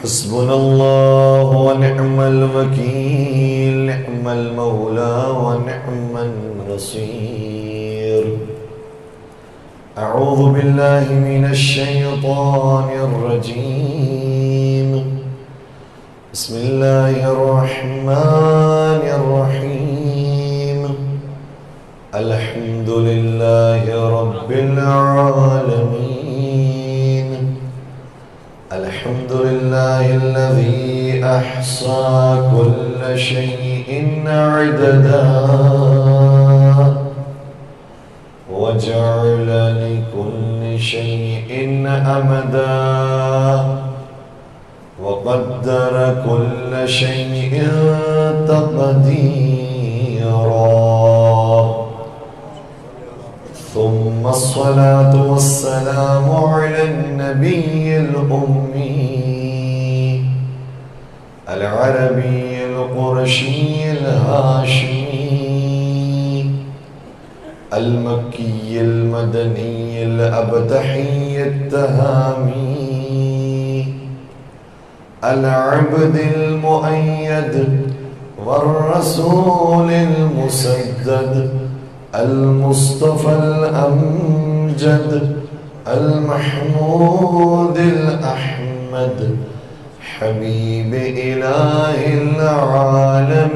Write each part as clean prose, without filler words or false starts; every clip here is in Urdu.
حسبنا الله ونعم الوكيل، نعم المولى ونعم النصير. أعوذ بالله من الشيطان الرجيم. بسم الله الرحمن الرحيم. الحمد لله رب العالمين. الحمد لله الذي أحصى كل شيء عددا وجعل لكل شيء أمدا وقدر كل شيء تقديرا. ثم الصلاة والسلام على النبي الأمي العربي القرشي الهاشمي المكي المدني الأبدحي التهامي العبد المؤيد والرسول المسدد المصطفى الأمجد المحمود الأحمد حبيب إله العالمين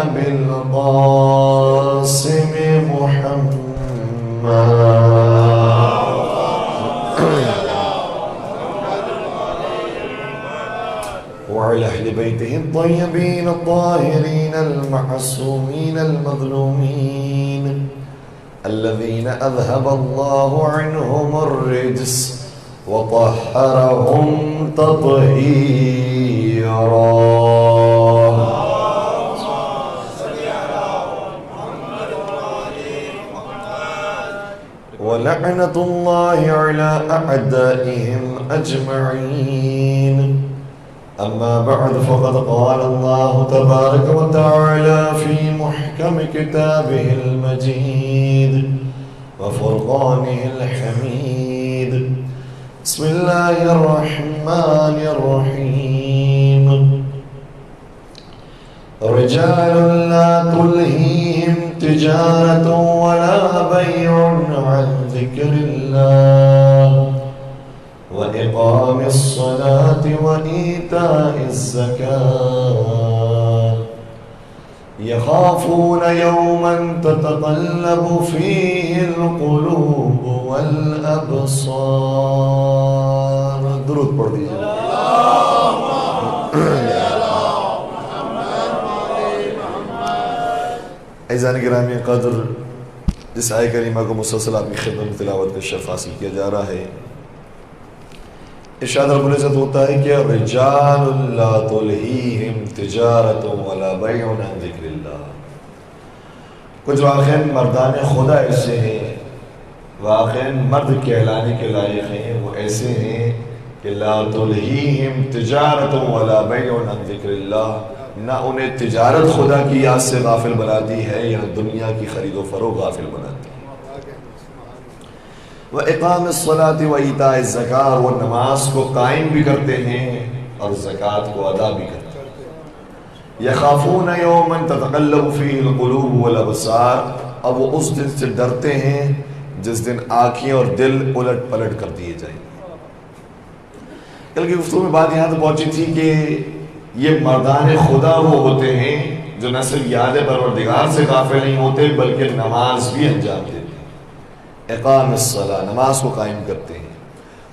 أبي القاسم محمد وعلى أهل بيته الطيبين الطاهرين المعصومين المظلومين الذين أذهب الله عنهم الرجس وطهرهم تطهيرا. ولعنة الله على أعدائهم أجمعين. أما بعد فقد قال الله تبارك وتعالى في محكم كتابه المجيد وفرقانه الحميد. بسم الله الرحمن الرحيم. رجال لا تلهيهم تجارة ولا بيع عن ذكر الله وإقام الصلاة وإيتاء الزكاة يخافون يوما تتقلب فيه القلوب والأبصار. درود پڑھ دیجئے. عزیزان گرامی قدر، جس آیہ کریمہ کو مسلسل آپ کی خدمت میں تلاوت کا شرف حاصل کیا جا رہا ہے، ارشاد رب العزت ہوتا ہے کہ رجال لا تلہیہم تجارت ولا بیع عن ذکر اللہ. کچھ واقعاً مردان خدا ایسے ہیں، واقعاً مرد کہلانے کے لائق ہیں، وہ ایسے ہیں کہ لا تلہیہم تجارت ولا بیع عن ذکر اللہ، نہ انہیں تجارت خدا کی یاد سے غافل بناتی ہے یا دنیا کی خرید و فروخت غافل بناتی ہے. وَإِقَامِ الصَّلَاةِ وَإِيتَاءِ الزَّكَاةِ، وہ نماز کو قائم بھی کرتے ہیں اور زکوٰۃ کو ادا بھی کرتے ہیں. يَخَافُونَ يَوْمًا تَتَقَلَّبُ فِيهِ الْقُلُوبُ وَالْأَبْصَارُ، اب وہ اس دن سے ڈرتے ہیں جس دن آنکھیں اور دل الٹ پلٹ کر دیے جائیں. کل کی گفتگو میں بات یہاں تو پہنچی تھی کہ یہ مردان خدا وہ ہوتے ہیں جو نہ صرف یاد پروردگار سے غافل نہیں ہوتے بلکہ نماز بھی انجام دیتے ہیں. اقام الصلاۃ، نماز کو قائم کرتے ہیں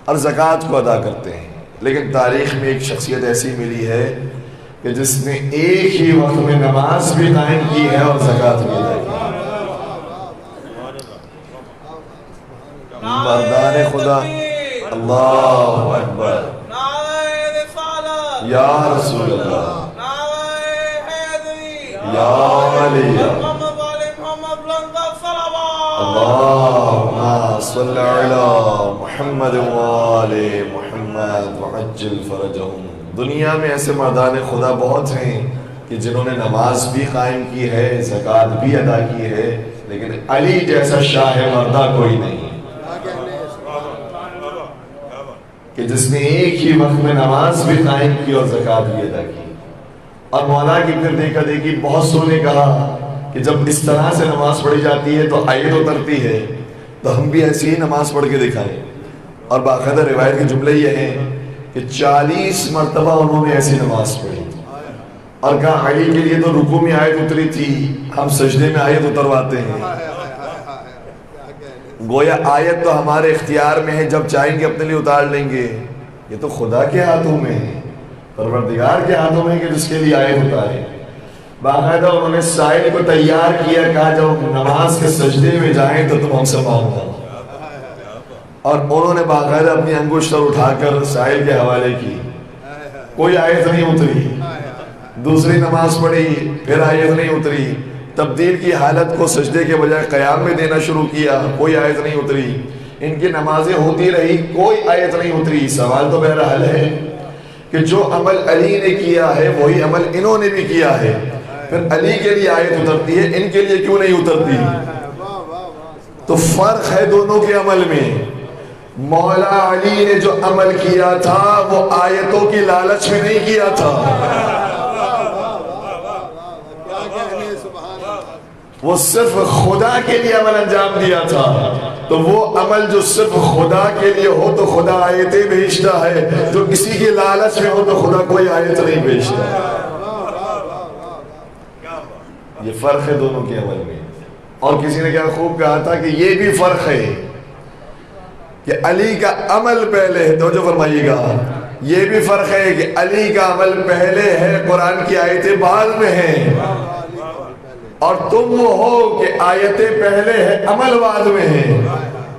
اور زکوٰۃ کو ادا کرتے ہیں. لیکن تاریخ میں ایک شخصیت ایسی ملی ہے کہ جس نے ایک ہی وقت میں نماز بھی قائم کی ہے اور زکوٰۃ بھی ادا کی ہے. مردان خدا. اللہ اکبر. یا رسول اللہ، یا علی، اللہم صلی علی محمد وآل محمد وعجل فرجہم. دنیا میں ایسے مردان خدا بہت ہیں کہ جنہوں نے نماز بھی قائم کی ہے، زکوٰۃ بھی ادا کی ہے، لیکن علی جیسا شاہ مردہ کوئی نہیں. کہ جس نے ایک ہی وقت میں نماز بھی قائم کی اور زکوٰۃ بھی ادا کی. اور مولا کی پھر دیکھا دیکھی بہت سو نے کہا کہ جب اس طرح سے نماز پڑھی جاتی ہے تو آیت اترتی ہے تو ہم بھی ایسی ہی نماز پڑھ کے دکھائیں. اور باقاعدہ روایت کے جملے یہ ہیں کہ 40 مرتبہ انہوں نے ایسی نماز پڑھی اور کہا علی کے لیے تو رکوع میں آیت اتری تھی، ہم سجدے میں آیت اترواتے ہیں. گویا آیت تو ہمارے اختیار میں ہے، جب چاہیں گے اپنے لیے اتار لیں گے. یہ تو خدا کے ہاتھوں میں ہے، پروردگار کے ہاتھوں میں کہ جس کے لیے آیت اتارے. باقاعدہ انہوں نے سائل کو تیار کیا، کہا جب نماز کے سجدے میں جائیں تو تم ہم سے مانگنا. اور انہوں نے باقاعدہ اپنی انگشتر اٹھا کر سائل کے حوالے کی. کوئی آیت نہیں اتری. دوسری نماز پڑھی، پھر آیت نہیں اتری. تبدیل کی حالت کو سجدے کے بجائے قیام میں دینا شروع کیا، کوئی آیت نہیں اتری. ان کی نمازیں ہوتی رہی، کوئی آیت نہیں اتری. سوال تو بہرحال ہے کہ جو عمل علی نے کیا ہے وہی عمل انہوں نے بھی کیا ہے، پھر علی کے لیے آیت اترتی ہے، ان کے لیے کیوں نہیں اترتی؟ تو فرق ہے دونوں کے عمل میں. مولا علی نے جو عمل کیا تھا وہ آیتوں کی لالچ میں نہیں کیا تھا، وہ صرف خدا کے لیے عمل انجام دیا تھا. تو وہ عمل جو صرف خدا کے لیے ہو تو خدا آیتیں بھیجتا ہے، جو کسی کے لالچ میں ہو تو خدا کوئی آیت نہیں بھیجتا. یہ فرق ہے دونوں کے عمل میں. اور کسی نے کیا خوب کہا تھا کہ یہ بھی فرق ہے کہ علی کا عمل پہلے ہے. توجہ فرمائیے گا، یہ بھی فرق ہے کہ علی کا عمل پہلے ہے، قرآن کی آیتیں بعد میں ہیں. اور تم وہ ہو کہ آیتیں پہلے ہے، عمل بعد میں ہے.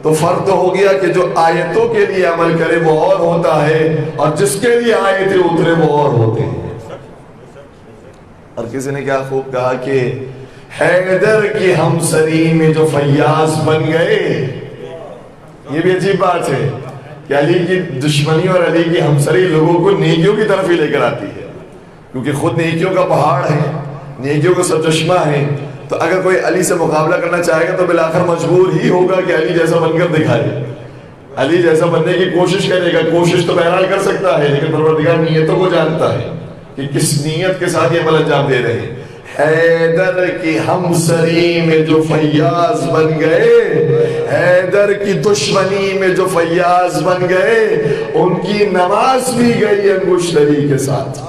تو فرق تو ہو گیا کہ جو آیتوں کے لیے عمل کرے وہ اور ہوتا ہے، اور جس کے لیے آیتیں اترے وہ اور ہوتے ہیں. اور کسی نے کیا خوب کہا کہ حیدر کی ہمسری میں جو فیاض بن گئے. یہ بھی عجیب بات ہے کہ علی کی دشمنی اور علی کی ہمسری لوگوں کو نیکیوں کی طرف ہی لے کر آتی ہے، کیونکہ خود نیکیوں کا پہاڑ ہے، نیکیوں کا سرچشمہ ہے. تو اگر کوئی علی سے مقابلہ کرنا چاہے گا تو بالآخر مجبور ہی ہوگا کہ علی جیسا بن کر دکھائے، علی جیسا بننے کی کوشش کرے گا. کوشش تو بہرحال کر سکتا ہے، لیکن پروردگار نیتوں کو جانتا ہے کہ کس نیت کے ساتھ یہ عمل انجام دے رہے ہیں. حیدر کی ہمسری میں جو فیاض بن گئے، حیدر کی دشمنی میں جو فیاض بن گئے، ان کی نماز بھی گئی انگشتری کے ساتھ.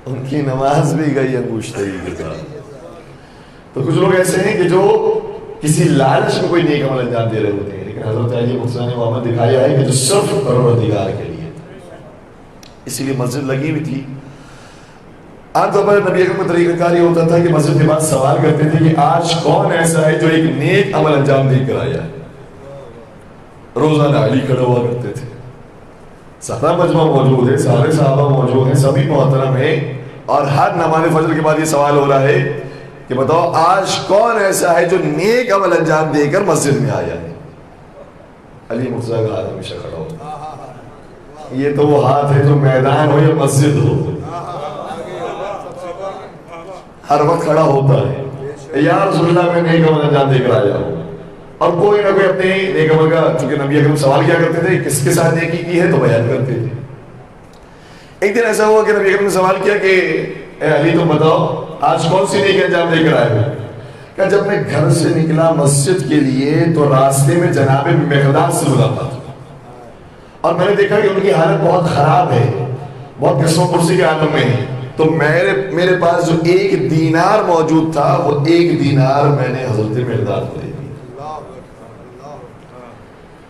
ان کی نماز بھی گئی انگشتری کے ساتھ. تو کچھ لوگ ایسے ہیں کہ جو کسی لالچ میں کوئی نیک عمل انجام دے رہے ہوتے ہیں، لیکن حضرت علی مرتضیٰ نے وہ عمل دکھایا ہے کہ جو صرف پروردگار کے لیے. اسی لیے مسجد لگی ہوئی تھی. عام طور پر نبی اکرم کا طریقہ کار یہ ہوتا تھا کہ مسجد کے بعد سوال کرتے تھے کہ آج کون ایسا ہے جو ایک نیک عمل انجام دے کر آیا ہے. روزانہ علی کھڑے ہوا کرتے تھے. سارا مجمع موجود ہے، سارے صحابہ موجود ہیں، سبھی محترم ہیں، اور ہر نماز فجر کے بعد یہ سوال ہو رہا ہے کہ بتاؤ آج کون ایسا ہے جو نیک عمل انجام دے کر مسجد میں آیا ہے. علی مرتضیٰ کا ہاتھ ہمیشہ کھڑا ہوتا. یہ تو وہ ہاتھ ہے جو میدان ہو یا مسجد ہو ہر وقت کھڑا ہوتا ہے، یا رسول اللہ میں نیک عمل انجام دے کر آیا ہوں. اور کوئی نہ کوئی اپنے نیک عمل کا، چونکہ نبی اکرم سوال کیا کرتے تھے کس کے ساتھ نیکی کی ہے تو بیان کرتے تھے. ایک دن ایسا ہوا کہ نبی اکرم نے سوال کیا کہ اے علی تم بتاؤ آج کون سی نیکی انجام دے کر آئے ہو؟ کہ جب میں گھر سے نکلا مسجد کے لیے تو راستے میں جناب مقداد سے ملاقات ہوئی، اور میں نے دیکھا کہ ان کی حالت بہت خراب ہے، بہت قسم و پرسی کے عالم میں ہے. تو میرے پاس جو 1 دینار موجود تھا وہ 1 دینار میں نے حضرت مقداد کو دے دیا.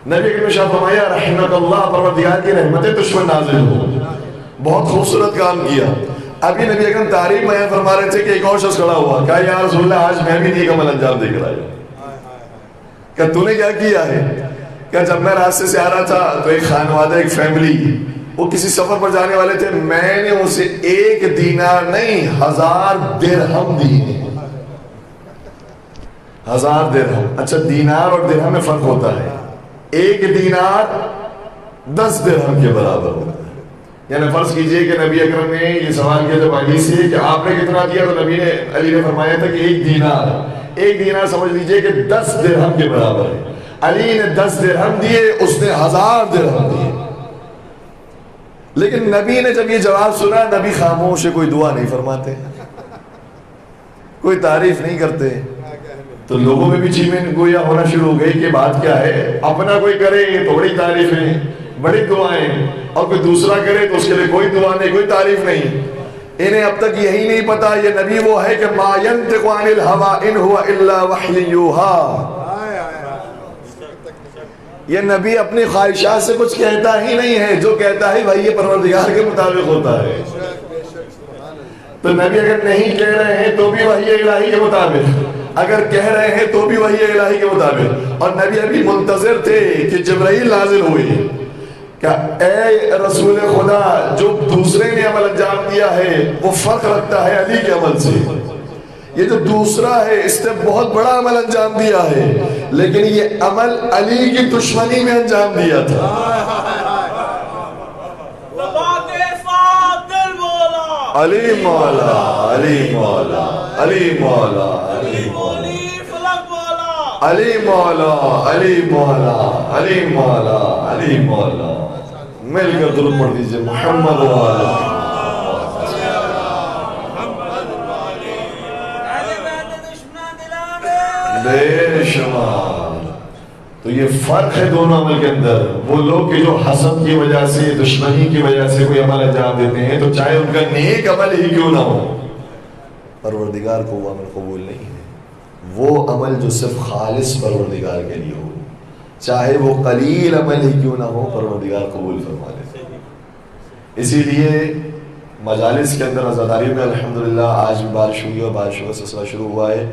نبی اکرم نے شاہ فرمایا رحمت اللہ، پروردگار کی رحمتیں تجھ پر نازل ہو. بہت خوبصورت کام کیا. ابھی نبی اکرم تعریف بیان فرما رہے تھے کہ ایک اور شخص کھڑا ہوا، کہا یا رسول اللہ آج میں بھی نیک عمل انجام دے کر آیا. کہ تو نے کیا کیا ہے؟ کہ جب میں راستے سے آ رہا تھا تو ایک خانوادہ، ایک فیملی، وہ کسی سفر پر جانے والے تھے. میں نے اسے 1 دینار نہیں 1000 درہم دیے. 1000 درہم. اچھا دینار اور درہم میں فرق ہوتا ہے. 1 دینار 10 درہم کے برابر ہوتا ہے. یعنی فرض کیجئے کہ نبی اکرم نے یہ سوال کیا جب علی سے کہ آپ نے کتنا دیا، تو نبی نے علی نے فرمایا تھا کہ 1 دینار، 1 دینار سمجھ لیجئے کہ 10 درہم کے برابر ہے۔ علی نے 10 درہم دیے، اس نے 1000 درہم دیے۔ لیکن نبی نے جب یہ جواب سنا، نبی خاموش ہے، کوئی دعا نہیں فرماتے، کوئی تعریف نہیں کرتے۔ تو لوگوں میں بھی چیمیں گویا ہونا شروع ہو گئی کہ بات کیا ہے، اپنا کوئی کرے تو بڑی تعریفیں، بڑی دعائیں، اور کوئی دوسرا کرے تو اس کے لیے کوئی دعا نہیں، کوئی تعریف نہیں۔ انہیں اب تک یہی نہیں پتا یہ نبی وہ ہے کہ ما ينطق عن الهوى ان هو الا وحی یوحی، یہ نبی اپنی خواہشات سے کچھ کہتا ہی نہیں ہے، جو کہتا ہے وہی پروردگار کے مطابق ہوتا ہے۔ تو نبی اگر نہیں کہہ رہے ہیں تو بھی وحی الہی کے مطابق، اگر کہہ رہے ہیں تو بھی وحی الہی کے مطابق۔ اور نبی ابھی منتظر تھے کہ جبرائیل نازل ہوئی کہ اے رسول خدا، جو دوسرے نے عمل انجام دیا ہے وہ فرق رکھتا ہے علی کے عمل سے، یہ جو دوسرا ہے اس نے بہت بڑا عمل انجام دیا ہے، لیکن یہ عمل علی کی دشمنی میں انجام دیا تھا۔ علی مولا، علی مولا، علی مولا، علی مولا، علی مولا، علی مولا، علی مولا، علی مولا۔ مل کر درود پڑھ دیجئے محمد والا بے شمار۔ تو یہ فرق ہے دونوں عمل کے اندر۔ وہ لوگ کہ جو حسد کی وجہ سے، دشمنی کی وجہ سے کوئی عمل انجام دیتے ہیں، تو چاہے ان کا نیک عمل ہی کیوں نہ ہو، پروردگار کو وہ عمل قبول نہیں ہے۔ وہ عمل جو صرف خالص پروردگار کے لیے ہو، چاہے وہ قلیل عمل ہی کیوں نہ ہو، پروردگار قبول فرما لیتے ہیں۔ اسی لیے مجالس کے اندر عزاداری میں الحمدللہ آج بھی بارش ہوئی اور بارشوں کا سلسلہ شروع ہوا ہے۔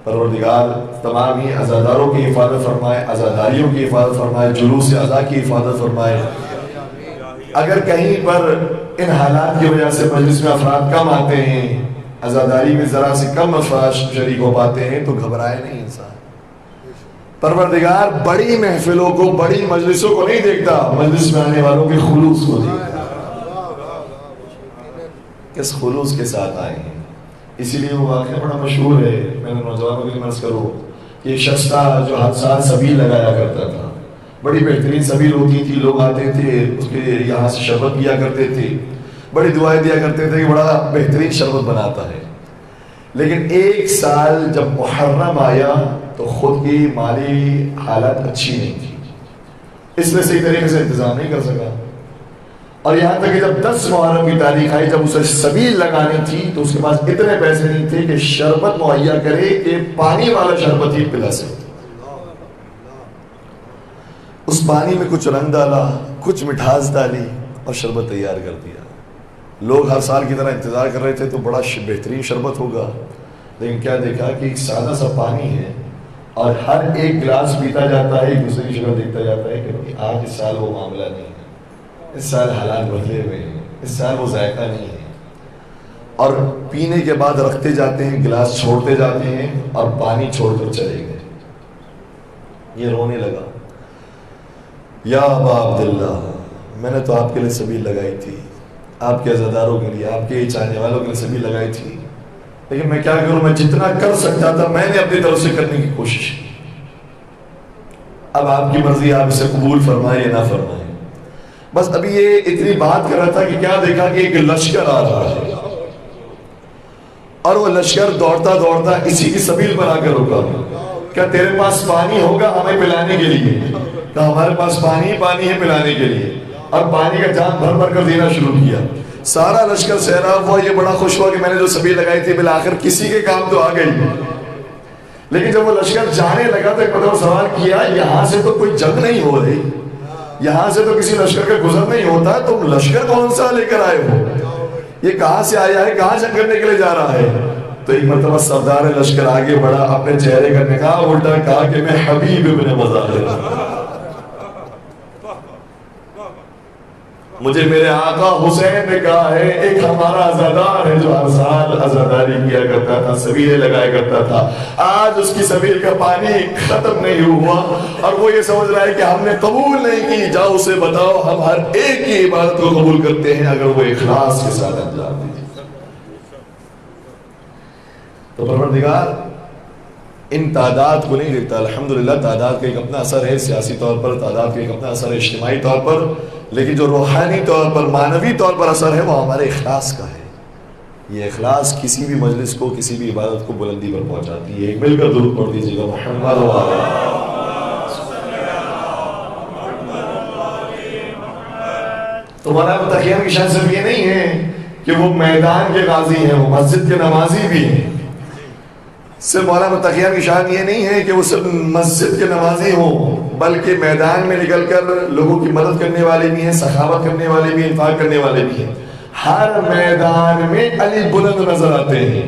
پروردگار تمام ہی عزاداروں کی حفاظت فرمائے، عزاداریوں کی حفاظت فرمائے، جلوس عزا کی حفاظت فرمائے۔ اگر کہیں پر ان حالات کی وجہ سے مجلس میں افراد کم آتے ہیں، عزاداری میں ذرا سے کم افراد شریک ہو پاتے ہیں، تو گھبرائے نہیں انسان۔ پروردگار بڑی محفلوں کو، بڑی مجلسوں کو نہیں دیکھتا، مجلس میں آنے والوں کے خلوص کو دیکھتا، کس خلوص کے ساتھ آئے ہیں۔ اسی لیے وہ واقعہ بڑا مشہور ہے، میں نے نوجوانوں کی مرض کروں کہ ایک شخص تھا جو ہر سال سبیل لگایا کرتا تھا، بڑی بہترین سبیل ہوتی تھی، لوگ آتے تھے اس کے یہاں سے شربت پیا کرتے تھے، بڑی دعائیں دیا کرتے تھے کہ بڑا بہترین شربت بناتا ہے۔ لیکن ایک سال جب محرم آیا تو خود کی مالی حالت اچھی نہیں تھی، اس لیے صحیح طریقے سے انتظام نہیں کر سکا، اور یہاں تک کہ جب 10 محرم کی تاریخ آئی، جب اسے سبیل لگانی تھی تو اس کے پاس اتنے پیسے نہیں تھے کہ شربت مہیا کرے کہ پانی والا شربت ہی پلا سکے۔ اس پانی میں کچھ رنگ ڈالا، کچھ مٹھاس ڈالی اور شربت تیار کر دیا۔ لوگ ہر سال کی طرح انتظار کر رہے تھے تو بڑا بہترین شربت ہوگا، لیکن کیا دیکھا کہ ایک سادہ سا پانی ہے اور ہر ایک گلاس پیتا جاتا ہے، ایک دوسرے کی شکل دیکھتا جاتا ہے کہ آج اس سال وہ معاملہ نہیں ہے، اس سال حالات بدلے ہوئے ہیں، اس سال وہ ذائقہ نہیں ہے، اور پینے کے بعد رکھتے جاتے ہیں، گلاس چھوڑتے جاتے ہیں اور پانی چھوڑ کر چلے گئے۔ یہ رونے لگا، یا ابا عبداللہ، میں نے تو آپ کے لیے سبیل لگائی تھی، آپ کے عزاداروں کے لیے، آپ کے چاہنے والوں کے لیے سبیل لگائی تھی، لیکن میں کیا کروں، میں جتنا کر سکتا تھا میں نے اپنی طرف سے کرنے کی کوشش کی۔ اب آپ کی مرضی، آپ اسے قبول فرمائیں یا نہ فرمائیں۔ بس ابھی یہ اتنی بات کر رہا تھا کہ کیا دیکھا کہ ایک لشکر آ رہا ہے، اور وہ لشکر دوڑتا دوڑتا اسی کی سبیل بنا کر رکا۔ کیا تیرے پاس پانی ہوگا ہمیں پلانے کے لیے؟ کہا ہمارے پاس پانی ہے پلانے کے لیے، اور پانی کا جام بھر بھر کر دینا شروع کیا۔ سارا لشکر سیراب ہوا، یہ بڑا خوش ہوا کہ میں نے جو سبیل لگائی تھی بالآخر کسی کے کام تو آ گئی۔ لیکن جب وہ لشکر جانے لگا تو ایک مطلب سوال کیا، یہاں سے تو کوئی جنگ نہیں ہو رہی، یہاں سے تو کسی لشکر کا گزر نہیں ہوتا، تم لشکر کون سا لے کر آئے ہو؟ یہ کہاں سے آیا ہے، کہاں جنگ کرنے کے لیے جا رہا ہے؟ تو ایک مرتبہ سردار لشکر آگے بڑھا، اپنے چہرے کا نقاب الٹا، کہا کہ میں حبیب ابن مظاہر، مجھے میرے آقا حسین نے کہا ہے ایک ہمارا عزادار ہے جو ہر سال عزاداری کیا کرتا تھا، سبیلیں لگایا کرتا تھا، آج اس کی سبیل کا پانی ختم نہیں ہوا اور وہ یہ سمجھ رہا ہے کہ ہم نے قبول نہیں کی۔ جاؤ اسے بتاؤ ہم ہر ایک کی عبادت کو قبول کرتے ہیں اگر وہ اخلاص کے ساتھ انجام دیجیے۔ تو پروردگار ان تعداد کو نہیں دیکھتا، الحمدللہ تعداد کا ایک اپنا اثر ہے، سیاسی طور پر تعداد کا ایک اپنا اثر ہے، اجتماعی طور پر، لیکن جو روحانی طور پر معنوی طور پر اثر ہے وہ ہمارے اخلاص کا ہے۔ یہ اخلاص کسی بھی مجلس کو، کسی بھی عبادت کو بلندی پر پہنچاتی ہے۔ ایک مل کر درود پڑھ دیجیے گا محمد و تو مولانا تقیان کی شان صرف یہ نہیں ہے کہ وہ میدان کے غازی ہیں، وہ مسجد کے نمازی بھی ہیں۔ صرف مولانا تقیان کی شان یہ نہیں ہے کہ وہ صرف مسجد کے نمازی ہوں، بلکہ میدان میں نکل کر لوگوں کی مدد کرنے والے بھی ہیں، سخاوت کرنے والے بھی ہیں، انفاق کرنے والے بھی ہیں۔ ہر میدان میں علی بلند نظر آتے ہیں،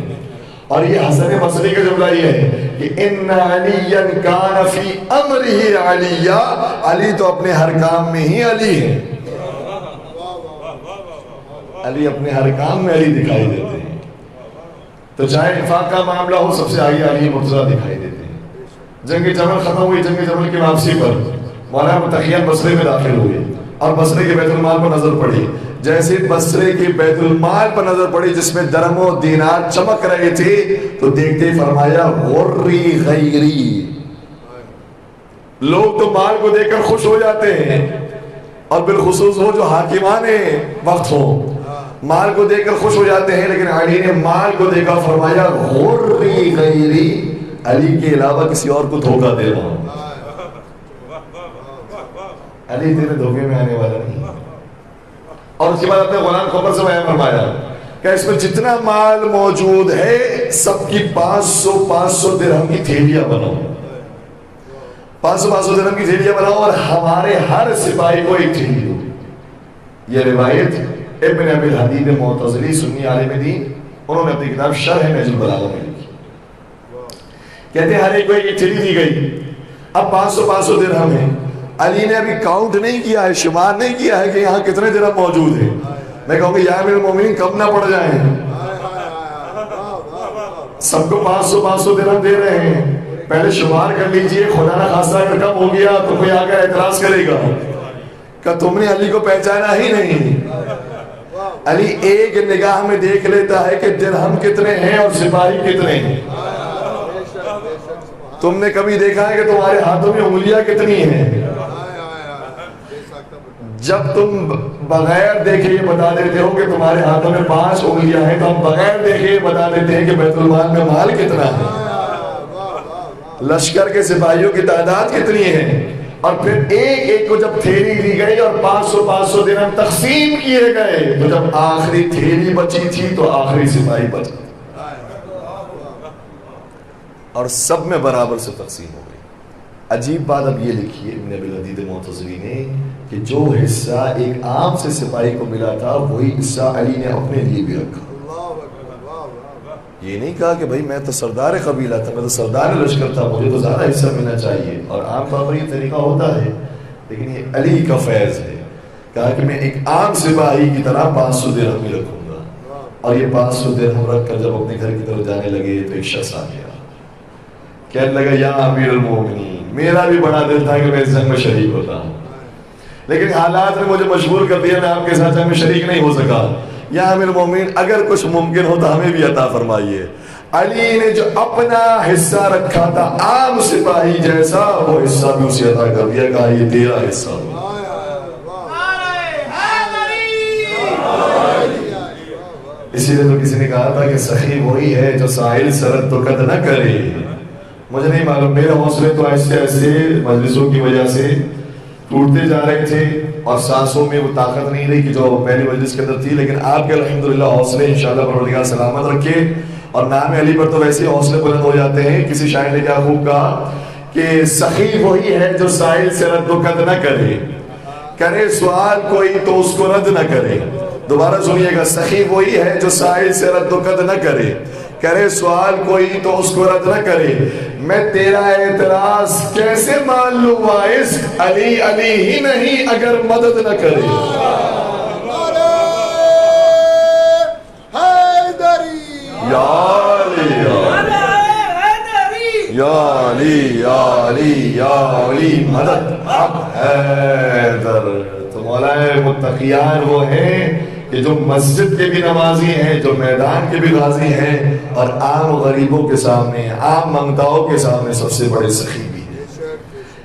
اور یہ حسن بصری کا جملہ یہ ہے کہ ان علیٰ کان فی امرہ علیٰ، علی تو اپنے ہر کام میں ہی علی ہے، علی اپنے ہر کام میں علی دکھائی دیتے ہیں۔ تو چاہے انفاق کا معاملہ ہو، سب سے آگے علی مرتضیٰ دکھائی دیتے ہیں۔ جنگ جمل ختم ہوئی، جنگ جمل کی واپسی پر مولانا تقیان بصرے میں داخل ہوئے اور بصرے کے بیت المال پر نظر پڑی۔ جیسے بصرے کے بیت المال پر نظر پڑی جس میں درم و دینار چمک رہے تھے، تو دیکھتے فرمایا غری غیری، لوگ تو مال کو دیکھ کر خوش ہو جاتے ہیں، اور بالخصوص وہ جو حاکمان وقت ہو مال کو دیکھ کر خوش ہو جاتے ہیں، لیکن علی نے مال کو دیکھا، فرمایا غری غیری، علی کے علاوہ کسی اور کو دھوکہ دے رہا ہوں، علی تیرے دھوکے میں آنے والا نہیں۔ اور اس کے بعد اپنے غلام خبر سے بیان فرمایا کہ اس میں جتنا مال موجود ہے سب کی 500 درہم کی تھیلیاں بناؤ، 500 درہم کی تھیلیاں بناؤ، اور ہمارے ہر سپاہی کو ایک تھیلی دو۔ یہ روایت ابن ابی الحدید معتزلی سنی عالم دین، انہوں نے اپنی کتاب شرح نہج البلاغہ میں لکھی، کہتے ہیں ہر ایک کو ایک تھیلی دی گئی۔ اب 500 درہم ہے، علی نے ابھی کاؤنٹ نہیں کیا ہے، شمار نہیں کیا ہے کہ یہاں کتنے درہم موجود ہیں۔ میں کہوں گا یا امیر المومنین کم نہ پڑ جائیں، سب کو 500 درہم دے رہے ہیں، پہلے شمار کر لیجئے، خدا نہ خاصہ اگر کم ہو گیا تو کوئی آ کر اعتراض کرے گا کہ تم نے علی کو پہچانا ہی نہیں۔ علی ایک نگاہ میں دیکھ لیتا ہے کہ درہم کتنے ہیں اور سپاہی کتنے ہیں۔ تم نے کبھی دیکھا ہے کہ تمہارے ہاتھوں میں انگلیاں کتنی ہیں؟ جب تم بغیر دیکھے یہ بتا دیتے ہو کہ تمہارے ہاتھوں میں 5 انگلیاں ہیں، تو ہم بغیر دیکھے یہ بتا دیتے ہیں کہ بیت المال میں مال کتنا ہے، لشکر کے سپاہیوں کی تعداد کتنی ہے۔ اور پھر ایک ایک کو جب تھیلی دی گئی اور 500 درہم تقسیم کیے گئے، تو جب آخری تھیلی بچی تھی تو آخری سپاہی بچ گئی اور سب میں برابر سے تقسیم ہو گئی۔ عجیب بات اب یہ لکھی ہے ابن ابی الحدید معتزلی نے کہ جو حصہ ایک عام سے سپاہی کو ملا تھا وہی حصہ علی نے اپنے لیے بھی رکھا۔ یہ نہیں کہا کہ بھائی میں تو سردار قبیلہ تھا، میں تو سردار لشکر تھا، مجھے تو زیادہ حصہ ملنا چاہیے، اور عام طور پر یہ طریقہ ہوتا ہے، لیکن یہ علی کا فیض ہے۔ کہا کہ میں ایک عام سپاہی کی طرح 500 درہم ہی رکھوں گا، اور یہ 500 درہم رکھ کر جب اپنے گھر کی طرف جانے لگے تو ایک شخص آ گیا، کہنے لگا یا امیر المومنین، میرا بھی بڑا دل تھا کہ میں اس جنگ میں شریک ہوتا ہوں، لیکن حالات نے مجھے مجبور کر دیا، میں آپ کے ساتھ جنگ میں شریک نہیں ہو سکا، یا امیر المومنین اگر کچھ ممکن ہو تو ہمیں بھی عطا فرمائیے۔ علی نے جو اپنا حصہ رکھا تھا عام سپاہی جیسا، وہ حصہ بھی اسے عطا کر دیا، کہا یہ تیرا حصہ۔ اسی لیے تو کسی نے کہا تھا کہ سخی وہی ہے جو ساحل سرد تو قد نہ کرے۔ مجھے نہیں معلوم، میرے حوصلے تو ایسے ایسے مجلسوں کی وجہ سے ٹوٹتے جا رہے تھے اور سانسوں میں وہ طاقت نہیں رہی کہ جو پہلی مجلس کے اندر تھی، لیکن آپ کے الحمدللہ حوصلے انشاءاللہ پروردگار سلامت رکھے، اور نام علی پر تو ویسے حوصلے بلند ہو جاتے ہیں۔ کسی شاعر نے کیا خوب کہا کہ سخی وہی ہے جو ساحل سے رد و قد نہ کرے، کرے سوال کوئی تو اس کو رد نہ کرے۔ دوبارہ سنیے گا، سخی وہی ہے جو ساحل سے رد و قد نہ کرے، کرے سوال کوئی تو اس کو رد نہ کرے۔ میں تیرا اعتراض کیسے مان لوں واعظ، علی علی ہی نہیں اگر مدد نہ کرے۔ یا علی یا علی یا علی یا علی مدد اب حیدر. تو مولا متقیان وہ ہیں کہ جو مسجد کے بھی نمازی ہیں, جو میدان کے بھی غازی ہیں, اور عام غریبوں کے سامنے, عام منگتاؤں کے سامنے سب سے بڑے سخی بھی ہیں.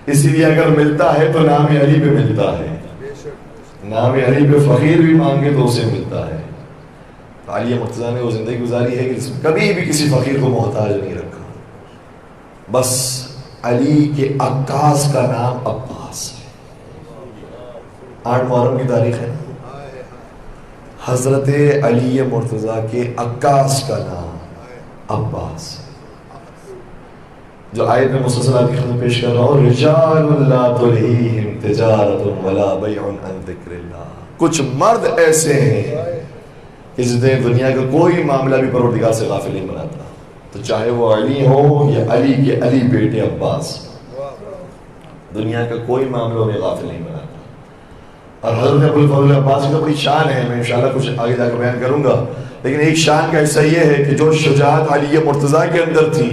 اسی لیے اگر ملتا ہے تو نام علی پہ ملتا ہے, نام علی پہ فقیر بھی مانگے تو اسے ملتا ہے. علی مرتضیٰ نے وہ زندگی گزاری ہے کہ جس میں کبھی بھی کسی فقیر کو محتاج نہیں رکھا. بس علی کے عکاس کا نام عباس ہے. 8 محرم کی تاریخ ہے. حضرت علی مرتضیٰ کے عکاس کا نام عباس, جو آیت میں مسلسل آپ کی خدمت پیش کر رہا ہوں, رجال لا تلہیہم تجارت ولا بیع عن ذکر اللہ. کچھ مرد ایسے ہیں کہ جنہیں دنیا کا کوئی معاملہ بھی پروردگار سے غافل نہیں بناتا. تو چاہے وہ علی ہو یا علی کے علی بیٹے عباس, دنیا کا کوئی معاملہ انہیں غافل نہیں بناتا. اور حضرت ابو الفضل عباس کا بڑی شان ہے, میں انشاءاللہ کچھ آگے جا کر بیان کروں گا, لیکن ایک شان کا حصہ یہ ہے کہ جو شجاعت علی مرتضیٰ کے اندر تھی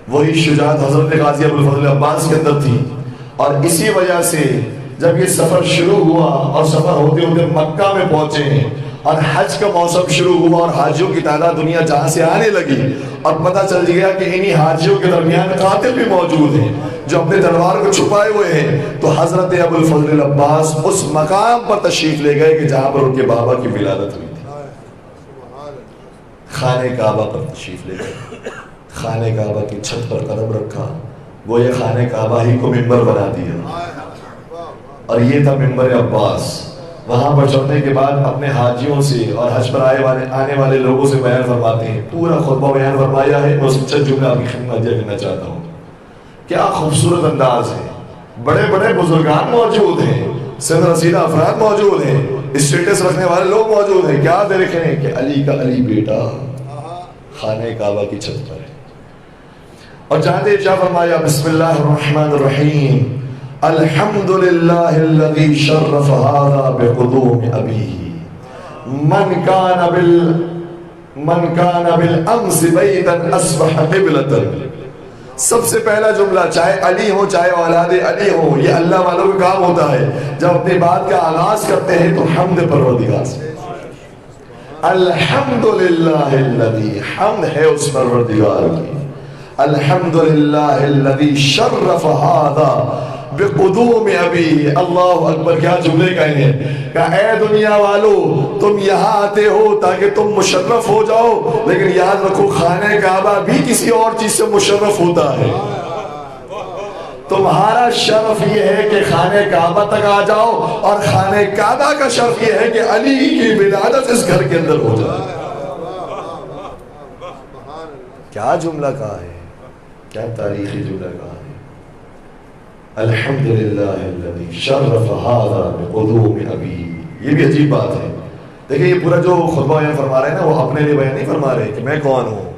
وہی شجاعت حضرت غازی ابو الفضل عباس کے اندر تھی. اور اسی وجہ سے جب یہ سفر شروع ہوا اور سفر ہوتے ہوتے مکہ میں پہنچے ہیں اور حج کا موسم شروع ہوا اور حاجیوں کی تعداد دنیا جہاں سے آنے لگی, اور پتہ چل گیا کہ انہی حاجیوں کے درمیان قاتل بھی موجود ہیں جو اپنے تلوار کو چھپائے ہوئے ہیں, تو حضرت ابو الفضل عباس اس مقام پر تشریف لے گئے کہ جہاں پر ان کے بابا کی ولادت ہوئی تھی. خانہ کعبہ پر تشریف لے گئے, خانہ کعبہ کی چھت پر قدم رکھا, وہ یہ خانہ کعبہ ہی کو منبر بنا دیا, اور یہ تھا منبر عباس. وہاں پر چڑھنے کے بعد اپنے حاجیوں سے اور حج پر آنے والے لوگوں سے بیان فرماتے ہیں. پورا خطبہ بیان فرمایا ہے, بس چند جملے آپ کی خدمت کرنا چاہتا ہوں. کیا خوبصورت انداز ہے, بڑے بڑے بزرگان موجود ہیں, سن رسیدہ افراد موجود ہیں, اسٹیٹس رکھنے والے لوگ موجود ہیں. کیا دیکھیں کہ علی کا علی بیٹا خانہ کعبہ کی چھت پر ہے. اور جہاں ارشاد فرمایا بسم اللہ الرحمن الرحیم, الحمدللہ الذی شرف هذا بقدوم ابیہ من کان بالامس بیتا اصبح قبلتا. سب سے پہلا جملہ, چاہے علی ہو چاہے اولاد علی ہو, یہ اللہ والوں کا کام ہوتا ہے. جب اپنی بات کا آغاز کرتے ہیں تو حمد پروردگار سے, الحمدللہ الذی, حمد ہے اس پروردگار کی, الحمدللہ الذی شرف هذا بقدوم ابی. اللہ اکبر, کیا جملے کہے ہیں کہ اے دنیا والو تم یہاں آتے ہو تاکہ تم مشرف ہو جاؤ, لیکن یاد رکھو خانہ کعبہ بھی کسی اور چیز سے مشرف ہوتا ہے. تمہارا شرف یہ ہے کہ خانہ کعبہ تک آ جاؤ, اور خانہ کعبہ کا شرف یہ ہے کہ علی کی ولادت اس گھر کے اندر ہو جائے. کیا جملہ کہا ہے, کیا تاریخی جملہ کہا ہے. الحمدللہ الذی شرف هذا بقدوم ابی. یہ بھی عجیب بات ہے. دیکھیں یہ پورا جو خطبہ بیان فرما رہے ہیں نا, وہ اپنے لیے بیان نہیں فرما رہے کہ میں کون ہوں,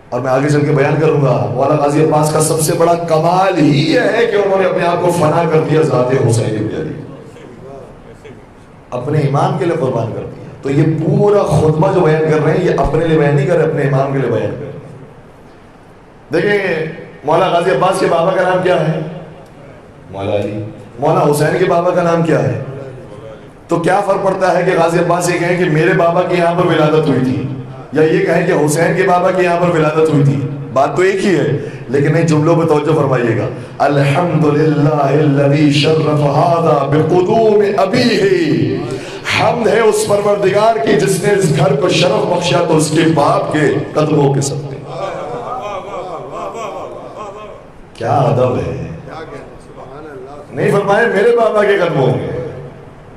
اور میں آگے چل کے بیان کروں گا. مولانا غازی عباس کا سب سے بڑا کمال ہی یہ ہے کہ انہوں نے اپنے آپ کو فنا کر دیا ذات حسین ابن علی, اپنے امام کے لیے قربان کر دیا. تو یہ پورا خطبہ جو بیان کر رہے ہیں یہ اپنے لیے بیان نہیں کر رہے, اپنے امام کے لیے بیان کر رہے. دیکھیں مولانا غازی عباس کے بابا کا نام کیا ہے, مولا علی. مولانا حسین کے بابا کا نام کیا ہے. تو کیا فرق پڑتا ہے کہ غازی عباس یہ کہیں کہ میرے بابا کی یہاں پر ولادت ہوئی تھی, یا یہ کہیں کہ حسین کے بابا کی یہاں پر ولادت ہوئی تھی. بات تو ایک ہی ہے, لیکن ان جملوں پہ توجہ فرمائیے گا. الحمدللہ الذی شرف هذا بقدوم ابیہ, حمد ہے اس پروردگار کی جس نے اس گھر کو شرف بخشا تو اس کے باپ کے قدموں کے صدقے. کیا ادب ہے, نہیں فرمائے میرے بابا کے قدموں میں,